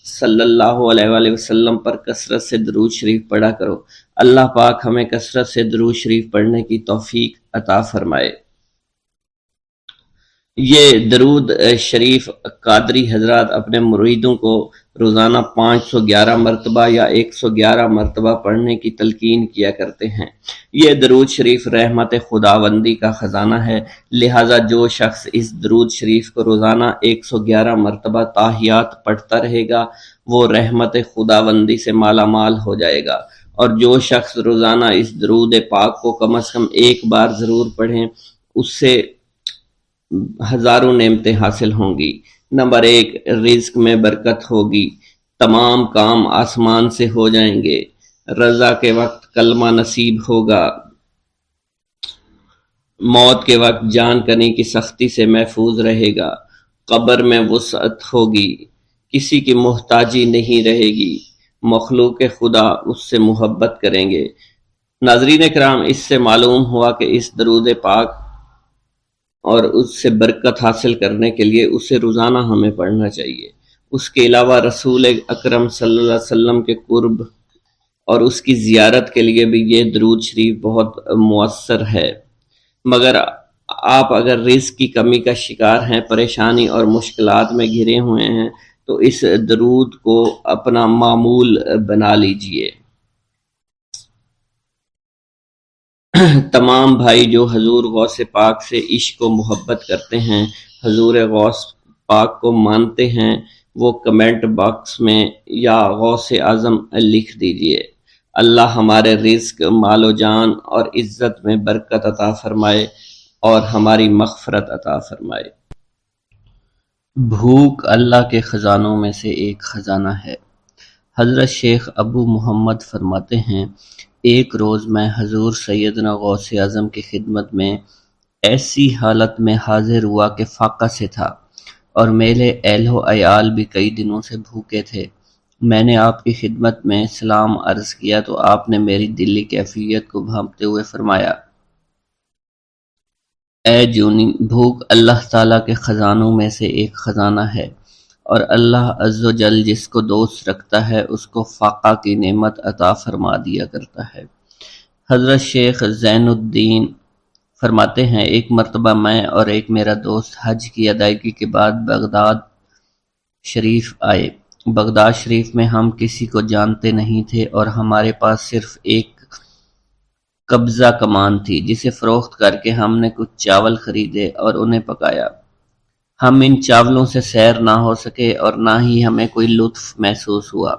صلی اللہ علیہ وآلہ وسلم پر کثرت سے درود شریف پڑھا کرو۔ اللہ پاک ہمیں کثرت سے درود شریف پڑھنے کی توفیق عطا فرمائے۔ یہ درود شریف قادری حضرات اپنے مریدوں کو روزانہ 511 مرتبہ یا 111 مرتبہ پڑھنے کی تلقین کیا کرتے ہیں۔ یہ درود شریف رحمت خداوندی کا خزانہ ہے، لہٰذا جو شخص اس درود شریف کو روزانہ 111 مرتبہ تاحیات پڑھتا رہے گا وہ رحمت خداوندی سے مالا مال ہو جائے گا، اور جو شخص روزانہ اس درود پاک کو کم از کم ایک بار ضرور پڑھیں اس سے ہزاروں نعمتیں حاصل ہوں گی۔ نمبر 1، رزق میں برکت ہوگی، تمام کام آسمان سے ہو جائیں گے، رضا کے وقت کلمہ نصیب ہوگا، موت کے وقت جان کنی کی سختی سے محفوظ رہے گا، قبر میں وسعت ہوگی، کسی کی محتاجی نہیں رہے گی، مخلوق خدا اس سے محبت کریں گے۔ ناظرین کرام، اس سے معلوم ہوا کہ اس درود پاک اور اس سے برکت حاصل کرنے کے لیے اسے روزانہ ہمیں پڑھنا چاہیے۔ اس کے علاوہ رسول اکرم صلی اللہ علیہ وسلم کے قرب اور اس کی زیارت کے لیے بھی یہ درود شریف بہت مؤثر ہے۔ مگر آپ اگر رزق کی کمی کا شکار ہیں، پریشانی اور مشکلات میں گھرے ہوئے ہیں تو اس درود کو اپنا معمول بنا لیجئے۔ تمام بھائی جو حضور غوث پاک سے عشق و محبت کرتے ہیں، حضور غوث پاک کو مانتے ہیں، وہ کمنٹ باکس میں یا غوث اعظم لکھ دیجئے۔ اللہ ہمارے رزق، مال و جان اور عزت میں برکت عطا فرمائے اور ہماری مغفرت عطا فرمائے۔ بھوک اللہ کے خزانوں میں سے ایک خزانہ ہے۔ حضرت شیخ ابو محمد فرماتے ہیں، ایک روز میں حضور سیدنا غوث اعظم کی خدمت میں ایسی حالت میں حاضر ہوا کہ فاقہ سے تھا اور میرے اہل و عیال بھی کئی دنوں سے بھوکے تھے۔ میں نے آپ کی خدمت میں سلام عرض کیا تو آپ نے میری دلی کیفیت کو بھانپتے ہوئے فرمایا، اے جونی، بھوک اللہ تعالیٰ کے خزانوں میں سے ایک خزانہ ہے، اور اللہ عز و جل جس کو دوست رکھتا ہے اس کو فاقہ کی نعمت عطا فرما دیا کرتا ہے۔ حضرت شیخ زین الدین فرماتے ہیں، ایک مرتبہ میں اور ایک میرا دوست حج کی ادائیگی کے بعد بغداد شریف آئے۔ بغداد شریف میں ہم کسی کو جانتے نہیں تھے اور ہمارے پاس صرف ایک قبضہ کمان تھی جسے فروخت کر کے ہم نے کچھ چاول خریدے اور انہیں پکایا۔ ہم ان چاولوں سے سیر نہ ہو سکے اور نہ ہی ہمیں کوئی لطف محسوس ہوا۔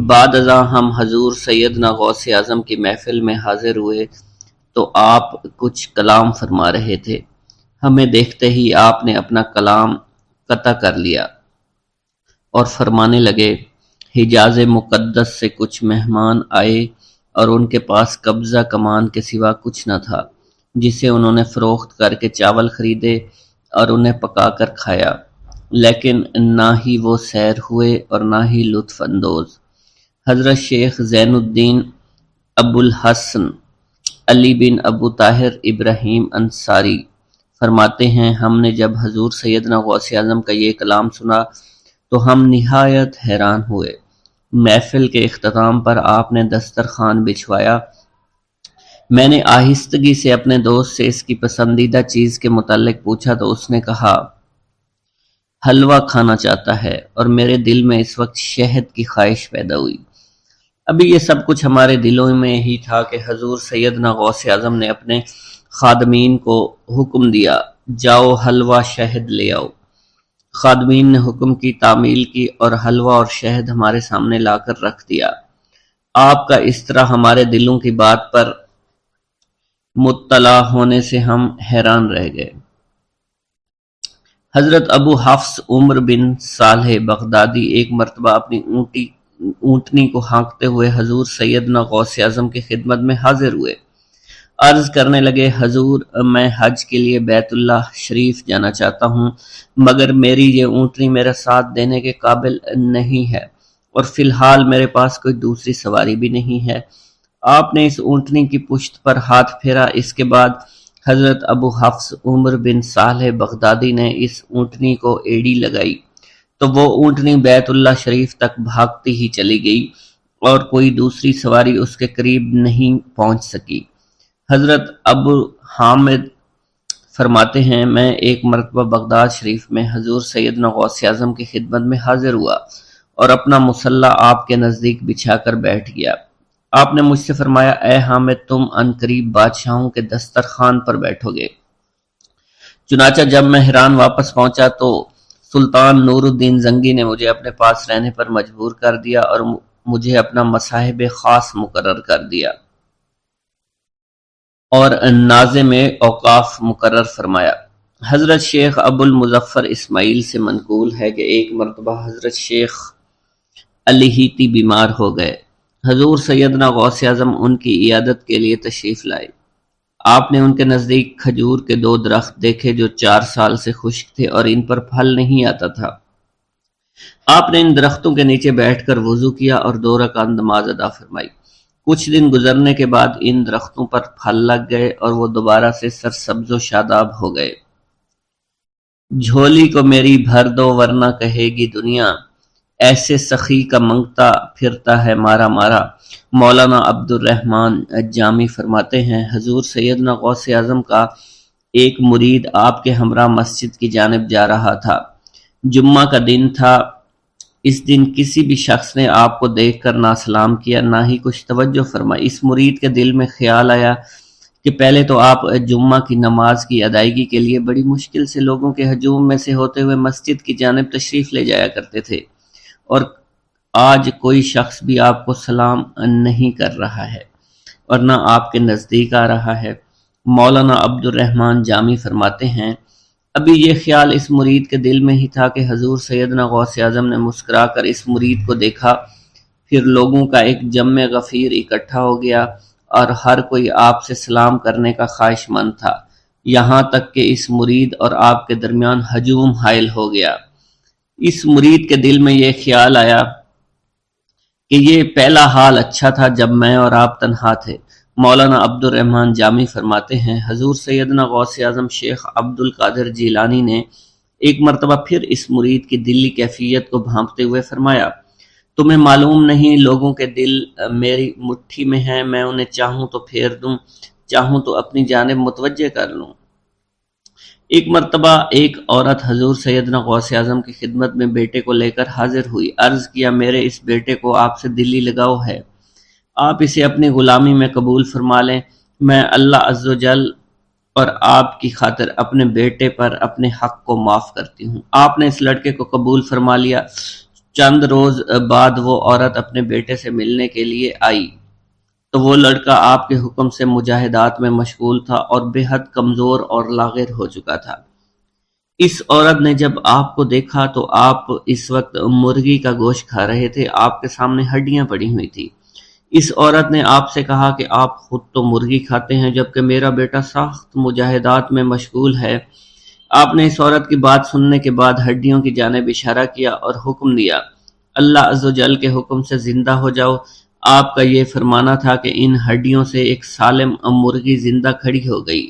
بعد ازاں ہم حضور سیدنا غوث اعظم کی محفل میں حاضر ہوئے تو آپ کچھ کلام فرما رہے تھے۔ ہمیں دیکھتے ہی آپ نے اپنا کلام قطع کر لیا اور فرمانے لگے، حجاز مقدس سے کچھ مہمان آئے اور ان کے پاس قبضہ کمان کے سوا کچھ نہ تھا جسے انہوں نے فروخت کر کے چاول خریدے اور انہیں پکا کر کھایا، لیکن نہ ہی وہ سیر ہوئے اور نہ ہی لطف اندوز۔ حضرت شیخ زین الدین ابو الحسن علی بن ابو طاہر ابراہیم انصاری فرماتے ہیں، ہم نے جب حضور سیدنا غوث اعظم کا یہ کلام سنا تو ہم نہایت حیران ہوئے۔ محفل کے اختتام پر آپ نے دسترخوان بچھوایا۔ میں نے آہستگی سے اپنے دوست سے اس کی پسندیدہ چیز کے متعلق پوچھا تو اس نے کہا، حلوہ کھانا چاہتا ہے، اور میرے دل میں اس وقت شہد کی خواہش پیدا ہوئی۔ ابھی یہ سب کچھ ہمارے دلوں میں ہی تھا کہ حضور سیدنا غوث اعظم نے اپنے خادمین کو حکم دیا، جاؤ حلوہ شہد لے آؤ۔ خادمین نے حکم کی، تعمیل کی اور حلوہ اور شہد ہمارے سامنے لا کر رکھ دیا۔ آپ کا اس طرح ہمارے دلوں کی بات پر مطلع ہونے سے ہم حیران رہ گئے۔ حضرت ابو حفص عمر بن صالح بغدادی ایک مرتبہ اپنی اونٹنی کو ہانکتے ہوئے حضور سیدنا غوث اعظم کی خدمت میں حاضر ہوئے۔ عرض کرنے لگے، حضور، میں حج کے لیے بیت اللہ شریف جانا چاہتا ہوں، مگر میری یہ اونٹنی میرا ساتھ دینے کے قابل نہیں ہے اور فی الحال میرے پاس کوئی دوسری سواری بھی نہیں ہے۔ آپ نے اس اونٹنی کی پشت پر ہاتھ پھیرا۔ اس کے بعد حضرت ابو حفص عمر بن صالح بغدادی نے اس اونٹنی کو ایڑی لگائی تو وہ اونٹنی بیت اللہ شریف تک بھاگتی ہی چلی گئی اور کوئی دوسری سواری اس کے قریب نہیں پہنچ سکی۔ حضرت ابو حامد فرماتے ہیں، میں ایک مرتبہ بغداد شریف میں حضور سیدنا غوث اعظم کی خدمت میں حاضر ہوا اور اپنا مصلی آپ کے نزدیک بچھا کر بیٹھ گیا۔ آپ نے مجھ سے فرمایا، اے حامد، تم عنقریب بادشاہوں کے دسترخوان پر بیٹھو گے۔ چنانچہ جب میں حران واپس پہنچا تو سلطان نور الدین زنگی نے مجھے اپنے پاس رہنے پر مجبور کر دیا اور مجھے اپنا مصاحب خاص مقرر کر دیا اور ناظم اوقاف مقرر فرمایا۔ حضرت شیخ ابو المظفر اسماعیل سے منقول ہے کہ ایک مرتبہ حضرت شیخ الہیتی بیمار ہو گئے۔ حضور سیدنا غوث اعظم ان کی عیادت کے لیے تشریف لائے۔ آپ نے ان کے نزدیک کھجور کے 2 درخت دیکھے جو 4 سال سے خشک تھے اور ان پر پھل نہیں آتا تھا۔ آپ نے ان درختوں کے نیچے بیٹھ کر وضو کیا اور 2 رکعت نماز ادا فرمائی۔ کچھ دن گزرنے کے بعد ان درختوں پر پھل لگ گئے اور وہ دوبارہ سے سرسبز و شاداب ہو گئے۔ جھولی کو میری بھر دو ورنہ کہے گی دنیا، ایسے سخی کا منگتا پھرتا ہے مارا مارا۔ مولانا عبد الرحمن جامی فرماتے ہیں، حضور سیدنا غوث اعظم کا ایک مرید آپ کے ہمراہ مسجد کی جانب جا رہا تھا۔ جمعہ کا دن تھا۔ اس دن کسی بھی شخص نے آپ کو دیکھ کر نہ سلام کیا نہ ہی کچھ توجہ فرمائی۔ اس مرید کے دل میں خیال آیا کہ پہلے تو آپ جمعہ کی نماز کی ادائیگی کے لیے بڑی مشکل سے لوگوں کے ہجوم میں سے ہوتے ہوئے مسجد کی جانب تشریف لے جایا کرتے تھے، اور آج کوئی شخص بھی آپ کو سلام نہیں کر رہا ہے اور نہ آپ کے نزدیک آ رہا ہے۔ مولانا عبد الرحمن جامی فرماتے ہیں، ابھی یہ خیال اس مرید کے دل میں ہی تھا کہ حضور سیدنا غوث اعظم نے مسکرا کر اس مرید کو دیکھا، پھر لوگوں کا ایک جمع غفیر اکٹھا ہو گیا اور ہر کوئی آپ سے سلام کرنے کا خواہش مند تھا، یہاں تک کہ اس مرید اور آپ کے درمیان ہجوم حائل ہو گیا۔ اس مرید کے دل میں یہ خیال آیا کہ یہ پہلا حال اچھا تھا جب میں اور آپ تنہا تھے۔ مولانا عبد الرحمن جامی فرماتے ہیں، حضور سیدنا غوث اعظم شیخ عبد القادر جیلانی نے ایک مرتبہ پھر اس مرید کی دلی کیفیت کو بھانپتے ہوئے فرمایا، تمہیں معلوم نہیں لوگوں کے دل میری مٹھی میں ہیں، میں انہیں چاہوں تو پھیر دوں، چاہوں تو اپنی جانب متوجہ کر لوں۔ ایک مرتبہ ایک عورت حضور سیدنا غوث اعظم کی خدمت میں بیٹے کو لے کر حاضر ہوئی، عرض کیا، میرے اس بیٹے کو آپ سے دلی لگاؤ ہے، آپ اسے اپنی غلامی میں قبول فرما لیں، میں اللہ عز و جل اور آپ کی خاطر اپنے بیٹے پر اپنے حق کو معاف کرتی ہوں۔ آپ نے اس لڑکے کو قبول فرما لیا۔ چند روز بعد وہ عورت اپنے بیٹے سے ملنے کے لیے آئی تو وہ لڑکا آپ کے حکم سے مجاہدات میں مشغول تھا اور بے حد کمزور اور لاغر ہو چکا تھا۔ اس عورت نے جب آپ کو دیکھا تو آپ اس وقت مرغی کا گوشت کھا رہے تھے، آپ کے سامنے ہڈیاں پڑی ہوئی تھی۔ اس عورت نے آپ سے کہا کہ آپ خود تو مرغی کھاتے ہیں جبکہ میرا بیٹا سخت مجاہدات میں مشغول ہے۔ آپ نے اس عورت کی بات سننے کے بعد ہڈیوں کی جانب اشارہ کیا اور حکم دیا، اللہ عز و جل کے حکم سے زندہ ہو جاؤ۔ آپ کا یہ فرمانا تھا کہ ان ہڈیوں سے ایک سالم مرغی زندہ کھڑی ہو گئی۔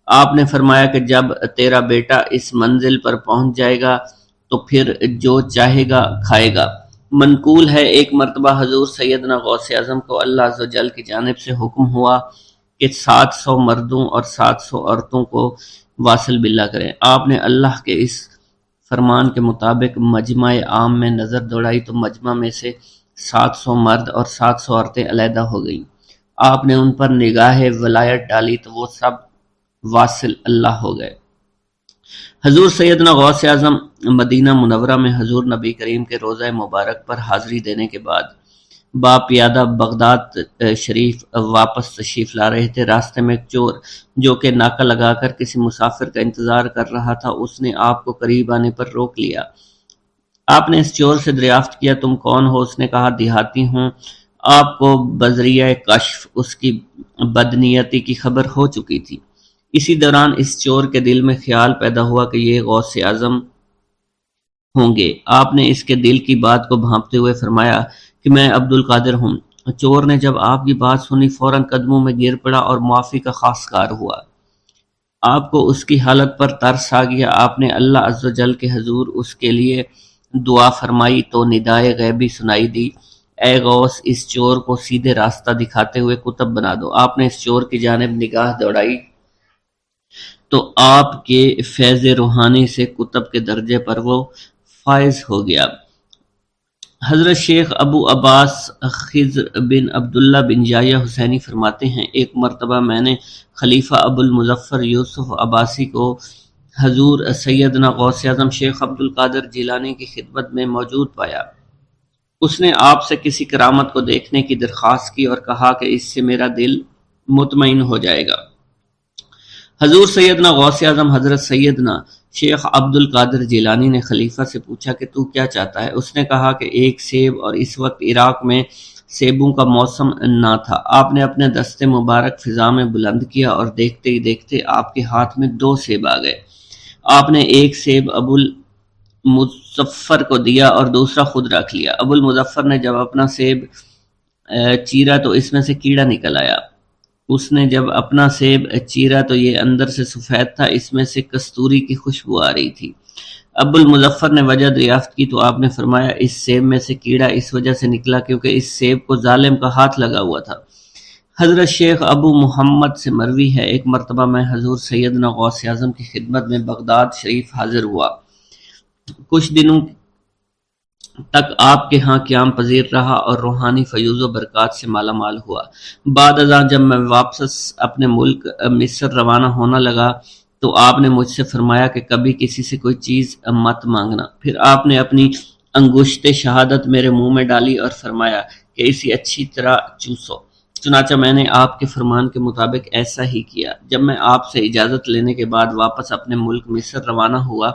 آپ نے فرمایا کہ جب تیرا بیٹا اس منزل پر پہنچ جائے گا تو پھر جو چاہے گا کھائے گا۔ منقول ہے ایک مرتبہ حضور سیدنا غوث اعظم کو اللہ عز و جل کی جانب سے حکم ہوا کہ 700 مردوں اور 700 عورتوں کو واصل باللہ کریں۔ آپ نے اللہ کے اس فرمان کے مطابق مجمع عام میں نظر دوڑائی تو مجمع میں سے 700 مرد اور 700 عورتیں علیحدہ ہو گئیں۔ آپ نے ان پر نگاہ ولایت ڈالی تو وہ سب واصل اللہ ہو گئے۔ حضور سیدنا غوث اعظم مدینہ منورہ میں حضور نبی کریم کے روضہ مبارک پر حاضری دینے کے بعد با پیادہ بغداد شریف واپس تشریف لا رہے تھے۔ راستے میں ایک چور جو کہ ناکہ لگا کر کسی مسافر کا انتظار کر رہا تھا، اس نے آپ کو قریب آنے پر روک لیا۔ آپ نے اس چور سے دریافت کیا، تم کون ہو؟ اس نے کہا، دیہاتی ہوں۔ آپ کو بذریعہ کشف اس کی بدنیتی کی خبر ہو چکی تھی۔ اسی دوران اس چور کے دل میں خیال پیدا ہوا کہ یہ غوث اعظم ہوں گے۔ آپ نے اس کے دل کی بات کو بھانپتے ہوئے فرمایا کہ میں عبد القادر ہوں۔ چور نے جب آپ کی بات سنی فوراً قدموں میں گر پڑا اور معافی کا خواستگار ہوا۔ آپ کو اس کی حالت پر ترس آ گیا۔ آپ نے اللہ عز و جل کے حضور اس کے لیے دعا فرمائی تو ندائے غیبی سنائی دی، اے غوث اس چور کو سیدھے راستہ دکھاتے ہوئے قطب بنا دو۔ آپ نے اس چور کی جانب نگاہ دوڑائی تو آپ کے فیض روحانی سے قطب کے درجے پر وہ فائز ہو گیا۔ حضرت شیخ ابو عباس خضر بن عبداللہ بن جایہ حسینی فرماتے ہیں، ایک مرتبہ میں نے خلیفہ ابو المظفر یوسف عباسی کو حضور سیدنا غوث اعظم شیخ عبد القادر جیلانی کی خدمت میں موجود پایا۔ اس نے آپ سے کسی کرامت کو دیکھنے کی درخواست کی اور کہا کہ اس سے میرا دل مطمئن ہو جائے گا۔ حضور سیدنا غوث اعظم حضرت سیدنا شیخ عبد القادر جیلانی نے خلیفہ سے پوچھا کہ تو کیا چاہتا ہے؟ اس نے کہا کہ ایک سیب، اور اس وقت عراق میں سیبوں کا موسم نہ تھا۔ آپ نے اپنے دست مبارک فضا میں بلند کیا اور دیکھتے ہی دیکھتے آپ کے ہاتھ میں 2 سیب آ گئے۔ آپ نے ایک سیب ابو المظفر کو دیا اور دوسرا خود رکھ لیا۔ ابو المظفر نے جب اپنا سیب چیرا تو اس میں سے کیڑا نکل آیا۔ اس نے جب اپنا سیب چیرا تو یہ اندر سے سفید تھا، اس میں سے کستوری کی خوشبو آ رہی تھی۔ ابو المظفر نے وجہ دریافت کی تو آپ نے فرمایا، اس سیب میں سے کیڑا اس وجہ سے نکلا کیونکہ اس سیب کو ظالم کا ہاتھ لگا ہوا تھا۔ حضرت شیخ ابو محمد سے مروی ہے، ایک مرتبہ میں حضور سیدنا غوث اعظم کی خدمت میں بغداد شریف حاضر ہوا۔ کچھ دنوں تک آپ کے ہاں قیام پذیر رہا اور روحانی فیوز و برکات سے مالا مال ہوا۔ بعد ازاں جب میں واپس اپنے ملک مصر روانہ ہونا لگا تو آپ نے مجھ سے فرمایا کہ کبھی کسی سے کوئی چیز مت مانگنا۔ پھر آپ نے اپنی انگشت شہادت میرے منہ میں ڈالی اور فرمایا کہ اسے اچھی طرح چوسو۔ چنانچہ میں نے آپ کے فرمان کے مطابق ایسا ہی کیا۔ جب میں آپ سے اجازت لینے کے بعد واپس اپنے ملک مصر روانہ ہوا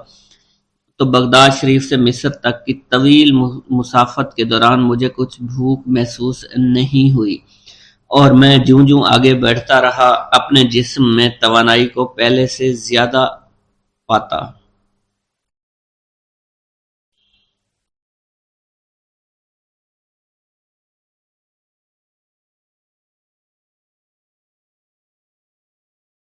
تو بغداد شریف سے مصر تک کی طویل مسافت کے دوران مجھے کچھ بھوک محسوس نہیں ہوئی، اور میں جوں جوں آگے بڑھتا رہا اپنے جسم میں توانائی کو پہلے سے زیادہ پاتا۔